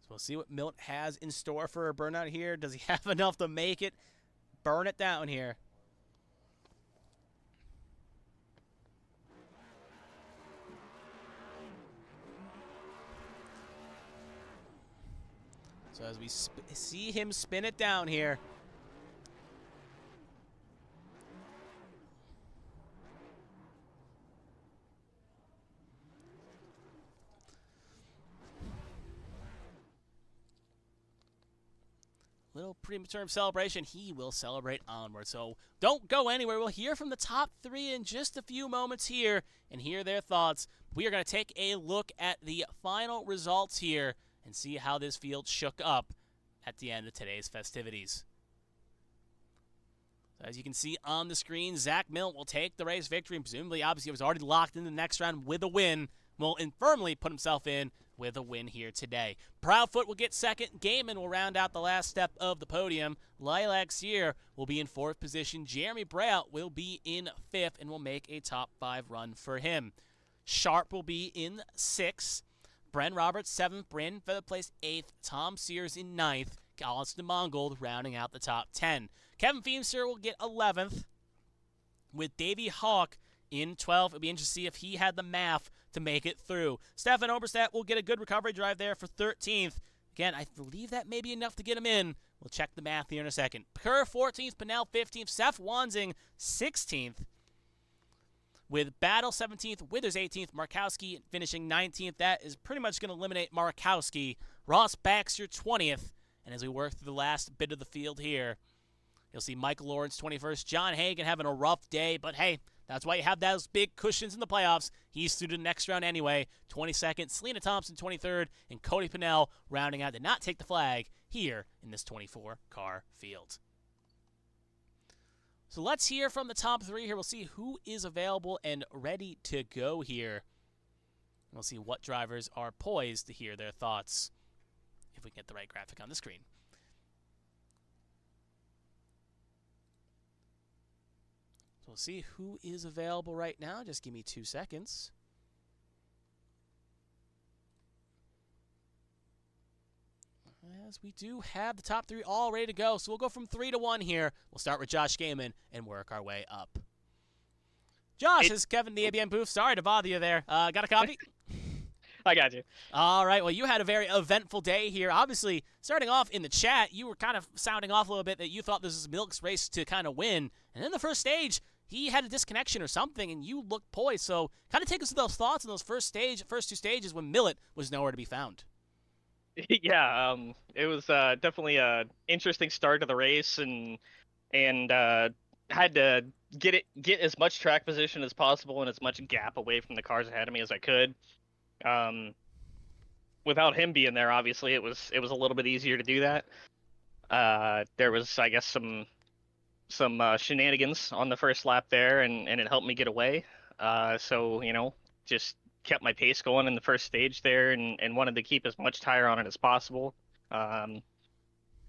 We'll see what Millet has in store for a burnout here. Does he have enough to make it? Burn it down here. So as we see him spin it down here. Little premature celebration. He will celebrate onward. So don't go anywhere. We'll hear from the top 3 in just a few moments here and hear their thoughts. We are going to take a look at the final results here and see how this field shook up at the end of today's festivities. So as you can see on the screen, Zach Millet will take the race victory. And presumably, obviously, he was already locked in the next round with a win. Will firmly put himself in with a win here today. Proudfoot will get second. Gaiman will round out the last step of the podium. Lilacs here will be in 4th position. Jeremy Braille will be in 5th and will make a top 5 run for him. Sharp will be in 6th. Bren Roberts 7th. Bryn Featherplace 8th. Tom Sears in 9th. Austin Mongold rounding out the top 10. Kevin Feemster will get 11th with Davey Hawk in 12th. It'll be interesting to see if he had the math to make it through. Stefan Oberstadt will get a good recovery drive there for 13th. Again, I believe that may be enough to get him in. We'll check the math here in a second. Kerr 14th, Pinnell 15th, Seth Wanzing 16th. With Battle 17th, Withers 18th, Markowski finishing 19th. That is pretty much going to eliminate Markowski. Ross Baxter 20th. And as we work through the last bit of the field here, you'll see Michael Lawrence 21st, John Hagan having a rough day, but hey, that's why you have those big cushions in the playoffs. He's through to the next round anyway. 22nd, Selena Thompson 23rd, and Cody Pinnell rounding out, did not take the flag here in this 24-car field. So let's hear from the top 3 here. We'll see who is available and ready to go here. We'll see what drivers are poised to hear their thoughts, if we can get the right graphic on the screen. So we'll see who is available right now. Just give me 2 seconds. As we do have the top 3 all ready to go. So we'll go from 3 to 1 here. We'll start with Josh Gaiman and work our way up. Josh, this is Kevin, the ABM booth. Sorry to bother you there. Got a copy? I got you. All right. Well, you had a very eventful day here. Obviously, starting off in the chat, you were kind of sounding off a little bit that you thought this was Milk's race to kind of win. And in the first stage, he had a disconnection or something, and you looked poised. So kind of take us through those thoughts in those first two stages when Millet was nowhere to be found. Yeah, it was definitely a interesting start to the race, and had to get as much track position as possible and as much gap away from the cars ahead of me as I could. Without him being there, obviously, it was a little bit easier to do that. There was, I guess, some shenanigans on the first lap there, and it helped me get away. So, just kept my pace going in the first stage there, and wanted to keep as much tire on it as possible. And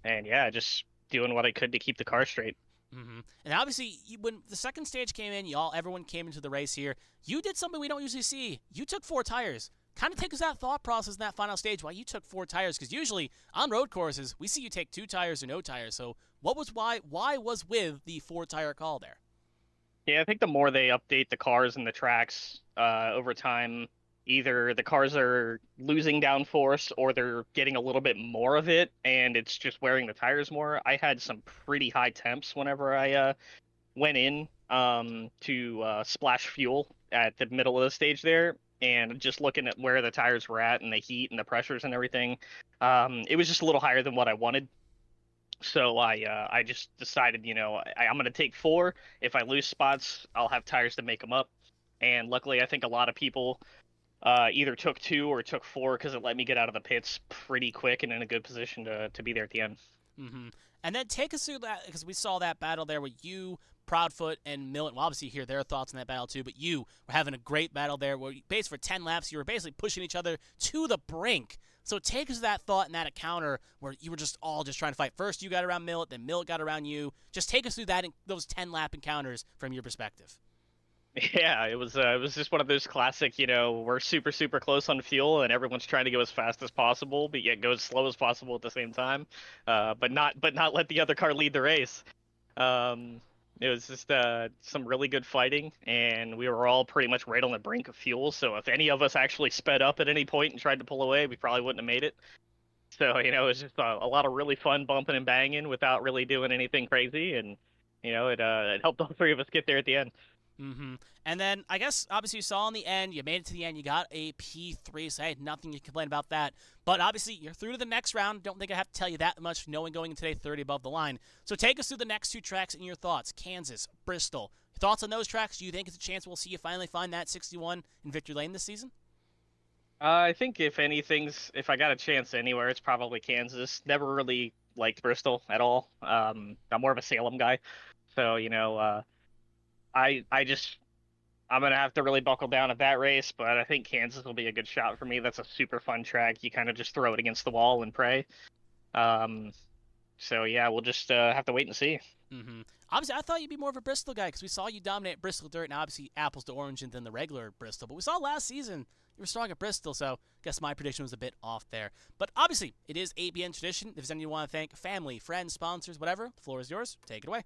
yeah, just doing what I could to keep the car straight. Mm-hmm. And obviously, when the second stage came in, everyone came into the race here. You did something we don't usually see. You took 4 tires. Kind of take us that thought process in that final stage, why you took 4 tires, because usually on road courses, we see you take 2 tires or no tires. So why was with the 4-tire call there? Yeah, I think the more they update the cars and the tracks over time, either the cars are losing downforce or they're getting a little bit more of it, and it's just wearing the tires more. I had some pretty high temps whenever I went in to splash fuel at the middle of the stage there, and just looking at where the tires were at and the heat and the pressures and everything, it was just a little higher than what I wanted. So I just decided, I'm going to take 4. If I lose spots, I'll have tires to make them up. And luckily, I think a lot of people either took 2 or took 4 because it let me get out of the pits pretty quick and in a good position to be there at the end. Mm-hmm. And then take us through that, because we saw that battle there with you, Proudfoot, and Millet. We'll obviously hear their thoughts on that battle too, but you were having a great battle there where basically for 10 laps, you were basically pushing each other to the brink. So take us to that thought and that encounter where you were just trying to fight. First you got around Millet, then Millet got around you. Just take us through those 10-lap encounters from your perspective. Yeah, it was just one of those classic, we're super, super close on fuel and everyone's trying to go as fast as possible, but yet go as slow as possible at the same time, but not let the other car lead the race. It was just some really good fighting, and we were all pretty much right on the brink of fuel, so if any of us actually sped up at any point and tried to pull away, we probably wouldn't have made it. So, it was just a lot of really fun bumping and banging without really doing anything crazy, and, it helped all 3 of us get there at the end. Mm-hmm. And then, I guess, obviously, you saw in the end, you made it to the end, you got a P3, so I had nothing to complain about that. But obviously, you're through to the next round. Don't think I have to tell you that much, knowing going into today 30 above the line. So take us through the next 2 tracks and your thoughts. Kansas, Bristol. Thoughts on those tracks? Do you think it's a chance we'll see you finally find that 61 in Victory Lane this season? I think if I got a chance anywhere, it's probably Kansas. Never really liked Bristol at all. I'm more of a Salem guy. So, I'm going to have to really buckle down at that race, but I think Kansas will be a good shot for me. That's a super fun track. You kind of just throw it against the wall and pray. So, yeah, we'll just have to wait and see. Mm-hmm. Obviously, I thought you'd be more of a Bristol guy because we saw you dominate Bristol dirt, and obviously apples to oranges than the regular Bristol. But we saw last season you were strong at Bristol, so I guess my prediction was a bit off there. But obviously, it is ABN tradition. If there's anyone you want to thank, family, friends, sponsors, whatever, the floor is yours. Take it away.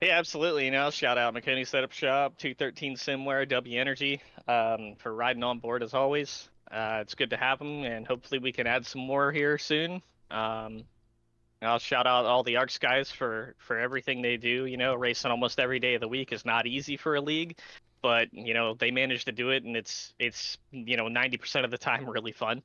Yeah, absolutely. Shout out McKinney Setup Shop, 213 Simware, W Energy, for riding on board as always. It's good to have them, and hopefully we can add some more here soon. I'll shout out all the ARCS guys for everything they do. Racing almost every day of the week is not easy for a league, but they manage to do it, and it's 90% of the time really fun.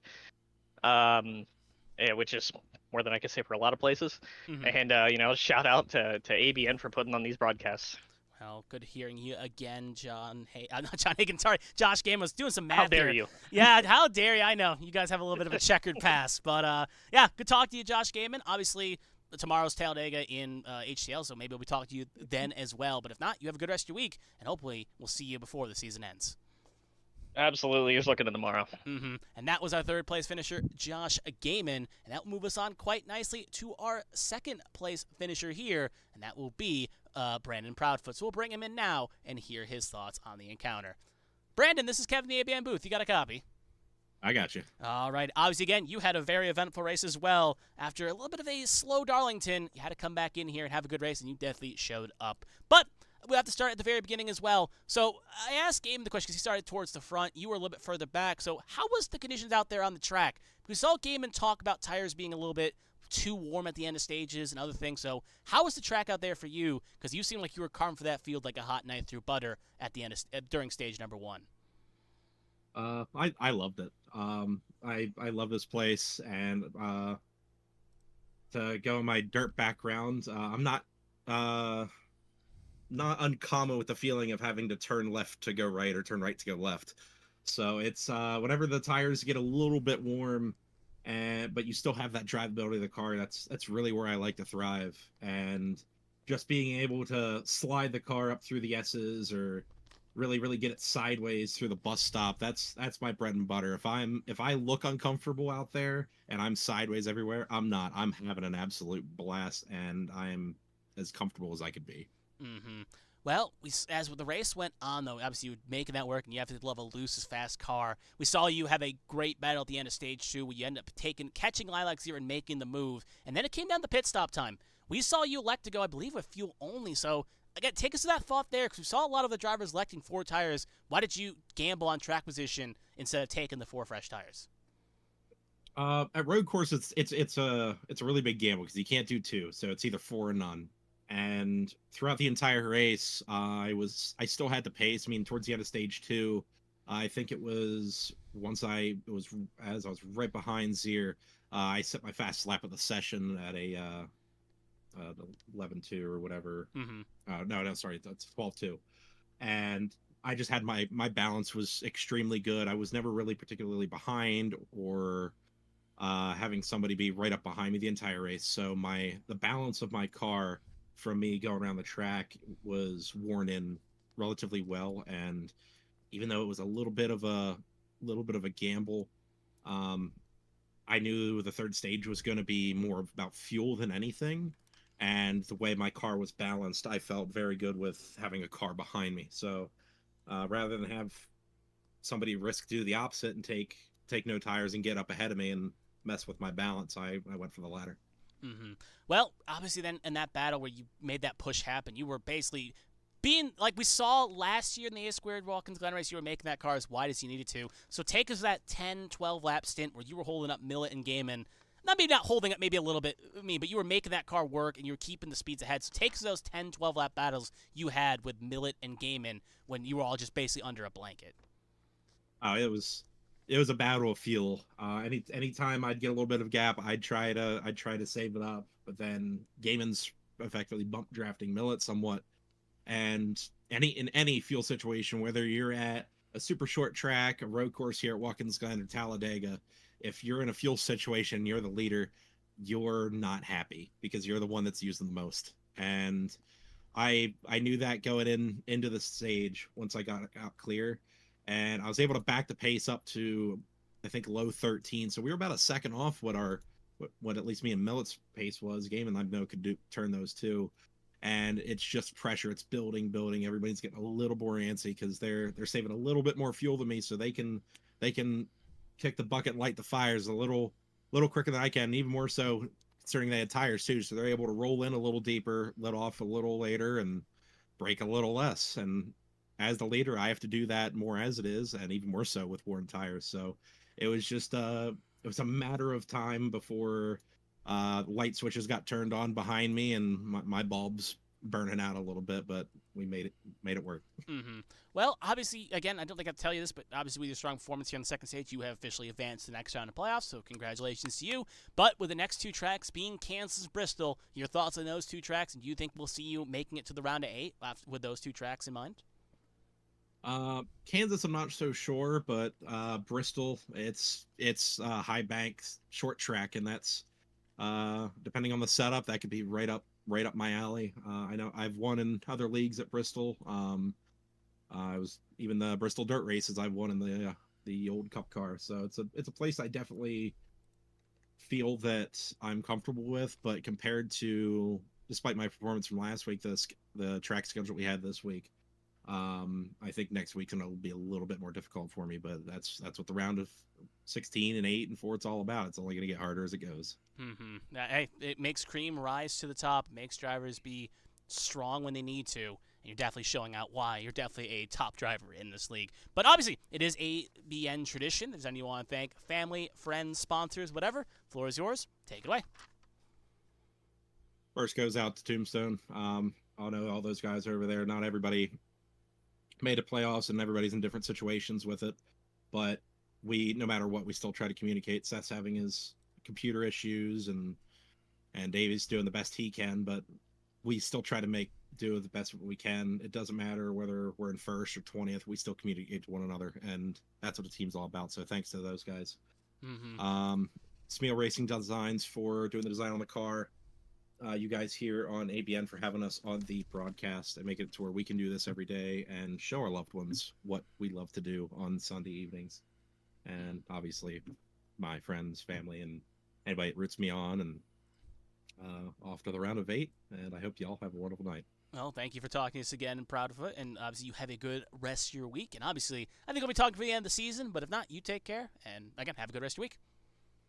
Which is more than I can say for a lot of places. Mm-hmm. And, shout out to ABN for putting on these broadcasts. Well, good hearing you again, John. Hey, not John Hagan, sorry. Josh Game was doing some math. How dare here. You? Yeah, how dare you? I know. You guys have a little bit of a checkered past. But, yeah, good talk to you, Josh Gaiman. Obviously, tomorrow's Talladega in HTL, so maybe we'll talk to you then as well. But if not, you have a good rest of your week, and hopefully we'll see you before the season ends. Absolutely. Here's looking at tomorrow. Mm-hmm. And that was our 3rd place finisher, Josh Gaiman. And that will move us on quite nicely to our 2nd place finisher here, and that will be Brandon Proudfoot. So we'll bring him in now and hear his thoughts on the encounter. Brandon, this is Kevin the ABN booth. You got a copy? I got you. All right. Obviously, again, you had a very eventful race as well. After a little bit of a slow Darlington, you had to come back in here and have a good race, and you definitely showed up. But we have to start at the very beginning as well. So I asked Game the question because he started towards the front. You were a little bit further back. So how was the conditions out there on the track? We saw Gaiman talk about tires being a little bit too warm at the end of stages and other things. So how was the track out there for you? Because you seemed like you were carving for that field like a hot knife through butter at the end of, during stage number 1. I loved it. I love this place, and to go in my dirt background, I'm not uncommon with the feeling of having to turn left to go right or turn right to go left. So it's whenever the tires get a little bit warm, but you still have that drivability of the car, that's really where I like to thrive. And just being able to slide the car up through the S's or really get it sideways through the bus stop, that's my bread and butter. If I look uncomfortable out there and I'm sideways everywhere, I'm having an absolute blast, and I'm as comfortable as I could be. Mm-hmm. Well, as the race went on, though, obviously you were making that work, and you have to love a loose, fast car. We saw you have a great battle at the end of stage 2, where you end up catching Lilac Zero and making the move, and then it came down to pit stop time. We saw you elect to go, I believe, with fuel only. So again, take us to that thought there, because we saw a lot of the drivers electing 4 tires. Why did you gamble on track position instead of taking the 4 fresh tires? At road course, it's a really big gamble because you can't do 2, so it's either 4 or none. And throughout the entire race, I still had the pace. I mean, towards the end of stage 2, I think it was as I was right behind Zier, I set my fast lap of the session at a 11.2 or whatever. Mm-hmm. No, sorry, that's 12.2. And I just had my balance was extremely good. I was never really particularly behind or having somebody be right up behind me the entire race. So the balance of my car from me going around the track was worn in relatively well. And even though it was a little bit of a gamble, I knew the third stage was going to be more about fuel than anything. And the way my car was balanced, I felt very good with having a car behind me. So rather than have somebody risk do the opposite and take no tires and get up ahead of me and mess with my balance, I went for the latter. Mm-hmm. Well, obviously then in that battle where you made that push happen, you were basically being, like we saw last year in the A2 Watkins Glen race, you were making that car as wide as you needed to. So take us to that 10, 12 lap stint where you were holding up Millet and Gaiman. Not holding up maybe a little bit, but you were making that car work and you were keeping the speeds ahead. So take us to those 10, 12 lap battles you had with Millet and Gaiman when you were all just basically under a blanket. Oh, it was a battle of fuel. Anytime I'd get a little bit of gap, I'd try to save it up. But then Gaiman's effectively bump drafting Millet somewhat. And in any fuel situation, whether you're at a super short track, a road course here at Watkins Glen or Talladega, if you're in a fuel situation, you're the leader, you're not happy because you're the one that's using the most. And I knew that going into the stage once I got out clear. And I was able to back the pace up to, I think, low 13. So we were about a second off what at least me and Millet's pace was. Gaiman, I know, could turn those too. And it's just pressure. It's building. Everybody's getting a little more antsy because they're saving a little bit more fuel than me, so they can kick the bucket and light the fires a little quicker than I can. And even more so considering they had tires too, so they're able to roll in a little deeper, let off a little later, and brake a little less. And as the leader, I have to do that more as it is, and even more so with worn tires. So it was just it was a matter of time before light switches got turned on behind me and my bulbs burning out a little bit, but we made it work. Mm-hmm. Well, obviously, again, I don't think I have to tell you this, but obviously with your strong performance here on the second stage, you have officially advanced to the next round of playoffs, so congratulations to you. But with the next 2 tracks being Kansas, Bristol, your thoughts on those 2 tracks, and do you think we'll see you making it to the round of 8 with those 2 tracks in mind? Kansas, I'm not so sure, but Bristol, it's high bank, short track, and that's depending on the setup, that could be right up my alley. I know I've won in other leagues at Bristol. I was even the Bristol dirt races I've won in the old cup car. So it's a place I definitely feel that I'm comfortable with, but compared to, despite my performance from last week, the track schedule we had this week, I think next week's gonna be a little bit more difficult for me, but that's what the round of 16 and 8 and 4 it's all about. It's only gonna get harder as it goes. Mm-hmm. Hey, it makes cream rise to the top, makes drivers be strong when they need to, and you're definitely showing out why you're definitely a top driver in this league. But obviously, it is a BN tradition. There's anyone you want to thank, family, friends, sponsors, whatever. Floor is yours. Take it away. First goes out to Tombstone. I know all those guys over there. Not everybody made it playoffs, and everybody's in different situations with it. But no matter what, we still try to communicate. Seth's having his computer issues, and Davey's doing the best he can, but we still try to make do the best we can. It doesn't matter whether we're in first or 20th. We still communicate to one another, and that's what the team's all about. So thanks to those guys. Smeal Racing Designs for doing the design on the car. You guys here on ABN for having us on the broadcast and making it to where we can do this every day and show our loved ones what we love to do on Sunday evenings. And obviously my friends, family, and anybody that roots me on, and off to the round of 8. And I hope you all have a wonderful night. Well, thank you for talking to us again. I'm proud of it. And obviously you have a good rest of your week. And obviously I think we'll be talking for the end of the season, but if not, you take care. And again, have a good rest of your week.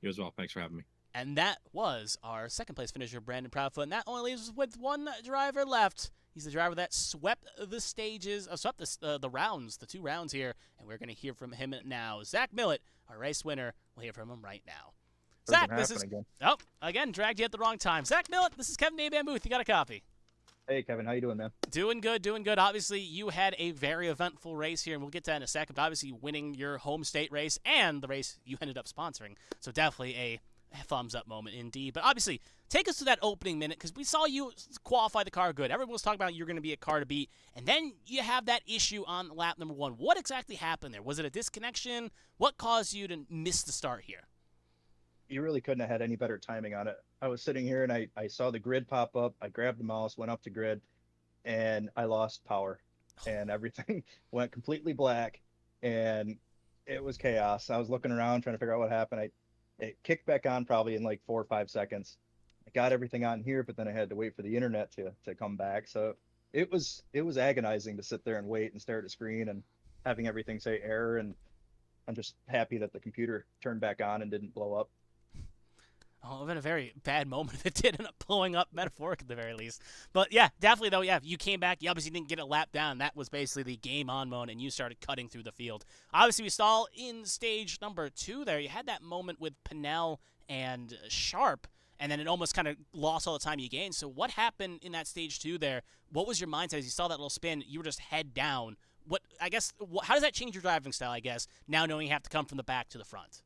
You as well. Thanks for having me. And that was our second place finisher, Brandon Proudfoot. And that only leaves us with one driver left. He's the driver that swept the stages, swept the rounds, the 2 rounds here. And we're going to hear from him now. Zach Millett, our race winner. We'll hear from him right now. Zach, this is... Oh, again, dragged you at the wrong time. Zach Millett, this is Kevin Aban Booth. You got a copy. Hey, Kevin. How you doing, man? Doing good, doing good. Obviously, you had a very eventful race here, and we'll get to that in a second. But obviously, winning your home state race and the race you ended up sponsoring. So definitely a thumbs up moment indeed. But obviously, take us to that opening minute, because we saw you qualify the car good. Everyone was talking about you're going to be a car to beat, and then you have that issue on lap number 1. What exactly happened there? Was it a disconnection? What caused you to miss the start here? You really couldn't have had any better timing on it. I was sitting here and I saw the grid pop up. I grabbed the mouse, went up to grid, and I lost power, and everything went completely black, and it was chaos. I was looking around trying to figure out what happened. It kicked back on probably in like 4 or 5 seconds. I got everything on here, but then I had to wait for the internet to come back. So it was agonizing to sit there and wait and stare at a screen and having everything say error. And I'm just happy that the computer turned back on and didn't blow up. Oh, it would have been a very bad moment if it did end up blowing up, metaphorically at the very least. But yeah, definitely though, yeah, you came back. You obviously didn't get a lap down. That was basically the game on moment, and you started cutting through the field. Obviously, we saw in stage number 2 there, you had that moment with Pinnell and Sharp, and then it almost kind of lost all the time you gained. So what happened in that stage 2 there? What was your mindset as you saw that little spin? You were just head down. How does that change your driving style, I guess, now knowing you have to come from the back to the front?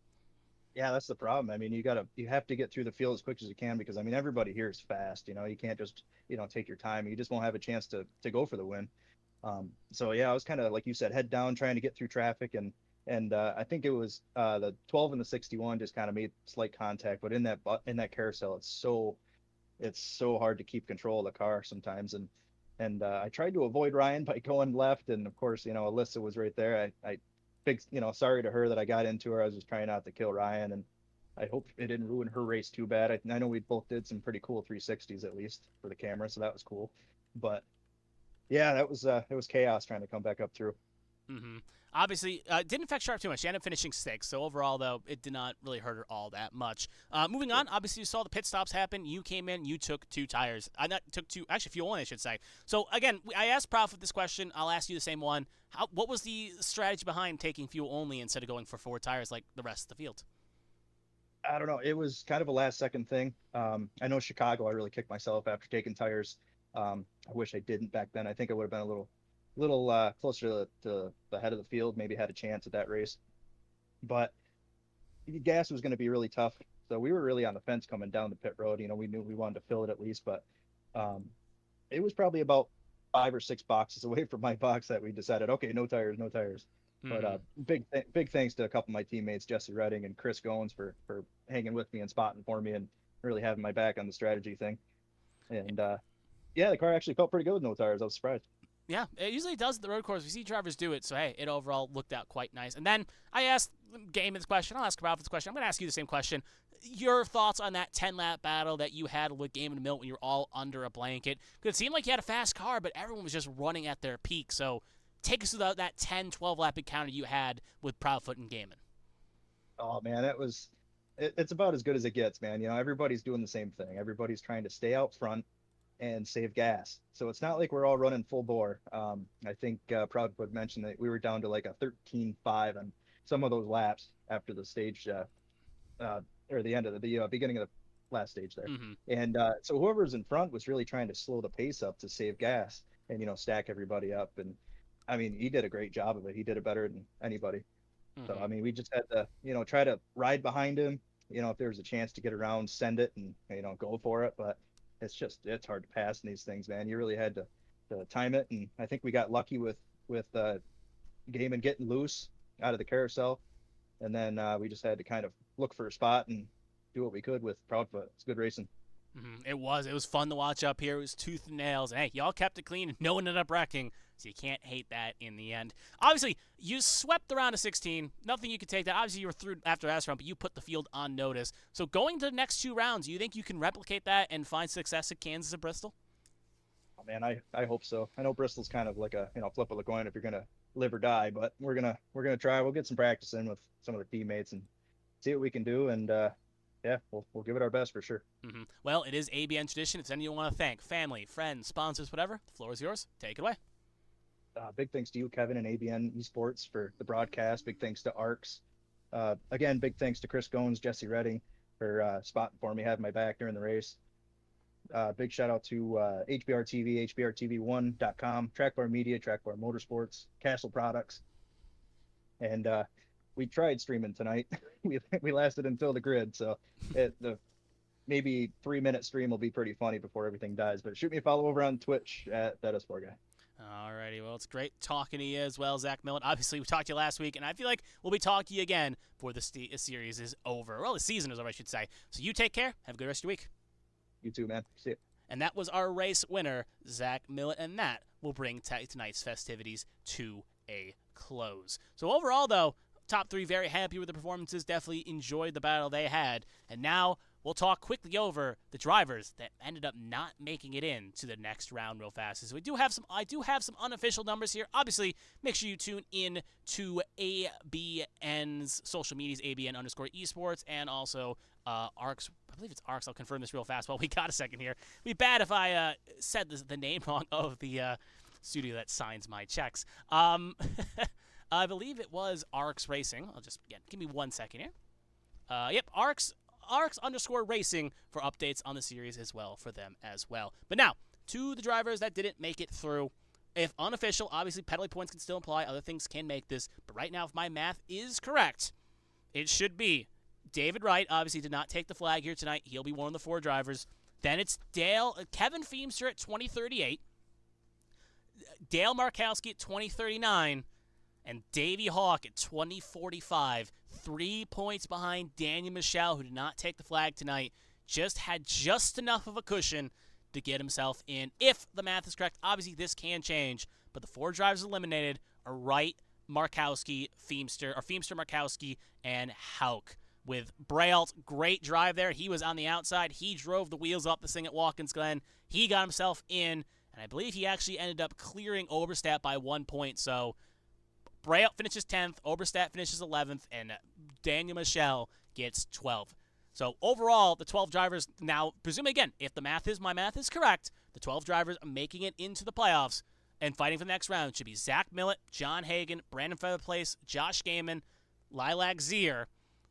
Yeah, that's the problem. I mean, you have to get through the field as quick as you can, because I mean, everybody here is fast. You can't just, take your time. You just won't have a chance to go for the win. So yeah, I was kind of, like you said, head down trying to get through traffic, and I think it was the 12 and the 61 just kind of made slight contact, but in that carousel, it's so hard to keep control of the car sometimes. And I tried to avoid Ryan by going left, and of course, Alyssa was right there. I big, sorry to her that I got into her. I was just trying not to kill Ryan, and I hope it didn't ruin her race too bad. I know we both did some pretty cool 360s at least for the camera, so that was cool. But yeah, it was chaos trying to come back up through. Obviously, it didn't affect Sharp too much. She ended up finishing 6th, so overall, though, it did not really hurt her all that much. Moving on, obviously, you saw the pit stops happen. You came in, you took 2 tires. Actually, fuel one, I should say. So, again, I asked Prof this question. I'll ask you the same one. What was the strategy behind taking fuel only instead of going for 4 tires like the rest of the field? I don't know. It was kind of a last-second thing. I know Chicago, I really kicked myself after taking tires. I wish I didn't back then. I think I would have been a little closer to the head of the field, maybe had a chance at that race. But gas was going to be really tough. So we were really on the fence coming down the pit road. We knew we wanted to fill it at least, but it was probably about 5 or 6 boxes away from my box that we decided, okay, no tires. But big thanks to a couple of my teammates, Jesse Redding and Chris Goins, for hanging with me and spotting for me and really having my back on the strategy thing. And yeah, the car actually felt pretty good with no tires. I was surprised. Yeah, it usually does at the road course. We see drivers do it, so hey, it overall looked out quite nice. And then I asked Gaiman this question. I'll ask Ralph this question. I'm going to ask you the same question. Your thoughts on that 10-lap battle that you had with Gaiman and Milt when you were all under a blanket? Because it seemed like you had a fast car, but everyone was just running at their peak. So take us through that 10, 12-lap encounter you had with Proudfoot and Gaiman. Oh, man, it's about as good as it gets, man. Everybody's doing the same thing. Everybody's trying to stay out front. and save gas. So it's not like we're all running full bore. I think Proudfoot mentioned that we were down to like a 13.5 on some of those laps after the stage or the end of the beginning of the last stage there. Mm-hmm. And so whoever's in front was really trying to slow the pace up to save gas and, you know, stack everybody up. And I mean, he did a great job of it. He did it better than anybody. Mm-hmm. So, I mean, we just had to, you know, try to ride behind him. You know, if there was a chance to get around, send it and, you know, go for it. But it's hard to pass in these things, man. You really had to time it. And I think we got lucky with Gaiman getting loose out of the carousel. And then we just had to kind of look for a spot and do what we could with Proudfoot. It's good racing. Mm-hmm. It was fun to watch up here. It was tooth and nails. And hey, y'all kept it clean and no one ended up wrecking, so you can't hate that in the end. Obviously, you swept the round of 16. Nothing you could take that. Obviously, you were through after last round, but you put the field on notice. So going to the next 2 rounds, do you think you can replicate that and find success at Kansas and Bristol? Oh, man, I hope so. I know Bristol's kind of like a, you know, flip of the coin if you're gonna live or die, but we're gonna try. We'll get some practice in with some of the teammates and see what we can do. And yeah, we'll give it our best for sure. Mm-hmm. Well, it is ABN tradition. If there's anyone you want to thank, family, friends, sponsors, whatever, the floor is yours. Take it away. Big thanks to you, Kevin, and ABN Esports for the broadcast. Big thanks to ARCS. Again, big thanks to Chris Goins, Jesse Redding for spotting for me, having my back during the race. Big shout out to HBR TV, HBRTV1.com, Trackbar Media, Trackbar Motorsports, Castle Products. And we tried streaming tonight. we lasted until the grid, so the maybe 3-minute stream will be pretty funny before everything dies. But shoot me a follow over on Twitch at that S4 guy. Alrighty, well, it's great talking to you as well, Zach Millen. Obviously, we talked to you last week, and I feel like we'll be talking to you again before the series is over. Well, the season is over, I should say. So you take care. Have a good rest of your week. You too, man. See you. And that was our race winner, Zach Millen, and that will bring tonight's festivities to a close. So overall, though, top 3 very happy with the performances, definitely enjoyed the battle they had. And now we'll talk quickly over the drivers that ended up not making it in to the next round real fast. So I do have some unofficial numbers here. Obviously, make sure you tune in to ABN's social medias, ABN_esports, and also ARCS. I believe it's ARCS. I'll confirm this real fast while we got a second here. It'd be bad if I said the name wrong of the studio that signs my checks. I believe it was ARCS Racing. Give me 1 second here. Yep, ARCS_racing for updates on the series as well for them as well. But now, to the drivers that didn't make it through. If unofficial, obviously penalty points can still apply. Other things can make this. But right now, if my math is correct, it should be David Wright obviously did not take the flag here tonight. He'll be one of the 4 drivers. Then it's Kevin Feemster at 2038. Dale Markowski at 2039. And Davey Hawk at 2045, 3 points behind Daniel Michel, who did not take the flag tonight. Had just enough of a cushion to get himself in. If the math is correct, obviously this can change, but the 4 drivers eliminated are Wright, Markowski, Feemster, Markowski, and Hauk. With Braille, great drive there. He was on the outside. He drove the wheels up this thing at Watkins Glen. He got himself in, and I believe he actually ended up clearing Oberstadt by 1 point, so Braille finishes 10th, Oberstadt finishes 11th, and Daniel Michel gets 12th. So overall, the 12 drivers now, presumably again, if my math is correct, the 12 drivers are making it into the playoffs and fighting for the next round should be Zach Millett, John Hagan, Brandon Featherplace, Josh Gaiman, Lilac Zier,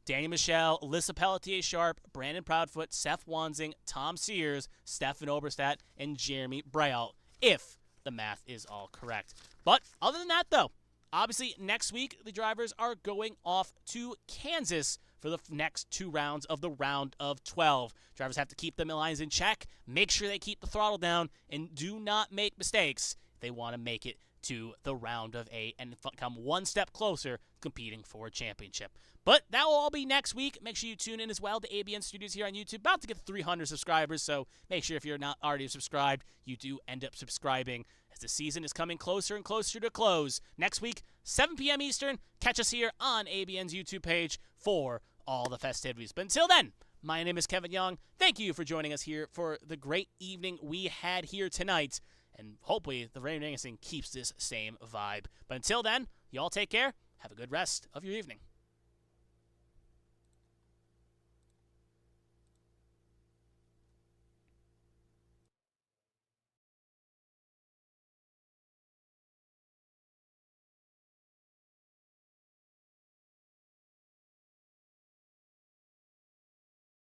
Daniel Michel, Alyssa Pelletier-Sharp, Brandon Proudfoot, Seth Wansing, Tom Sears, Stefan Oberstadt, and Jeremy Braille, if the math is all correct. But other than that, though, obviously, next week, the drivers are going off to Kansas for the next 2 rounds of the round of 12. Drivers have to keep the lines in check, make sure they keep the throttle down, and do not make mistakes if they want to make it to the round of 8 and come 1 step closer competing for a championship. But that will all be next week. Make sure you tune in as well to ABN Studios here on YouTube. About to get 300 subscribers, so make sure if you're not already subscribed, you do end up subscribing as the season is coming closer and closer to close. Next week, 7 p.m. Eastern, catch us here on ABN's YouTube page for all the festivities. But until then, my name is Kevin Young. Thank you for joining us here for the great evening we had here tonight. And hopefully the Rain Racing keeps this same vibe. But until then, you all take care. Have a good rest of your evening.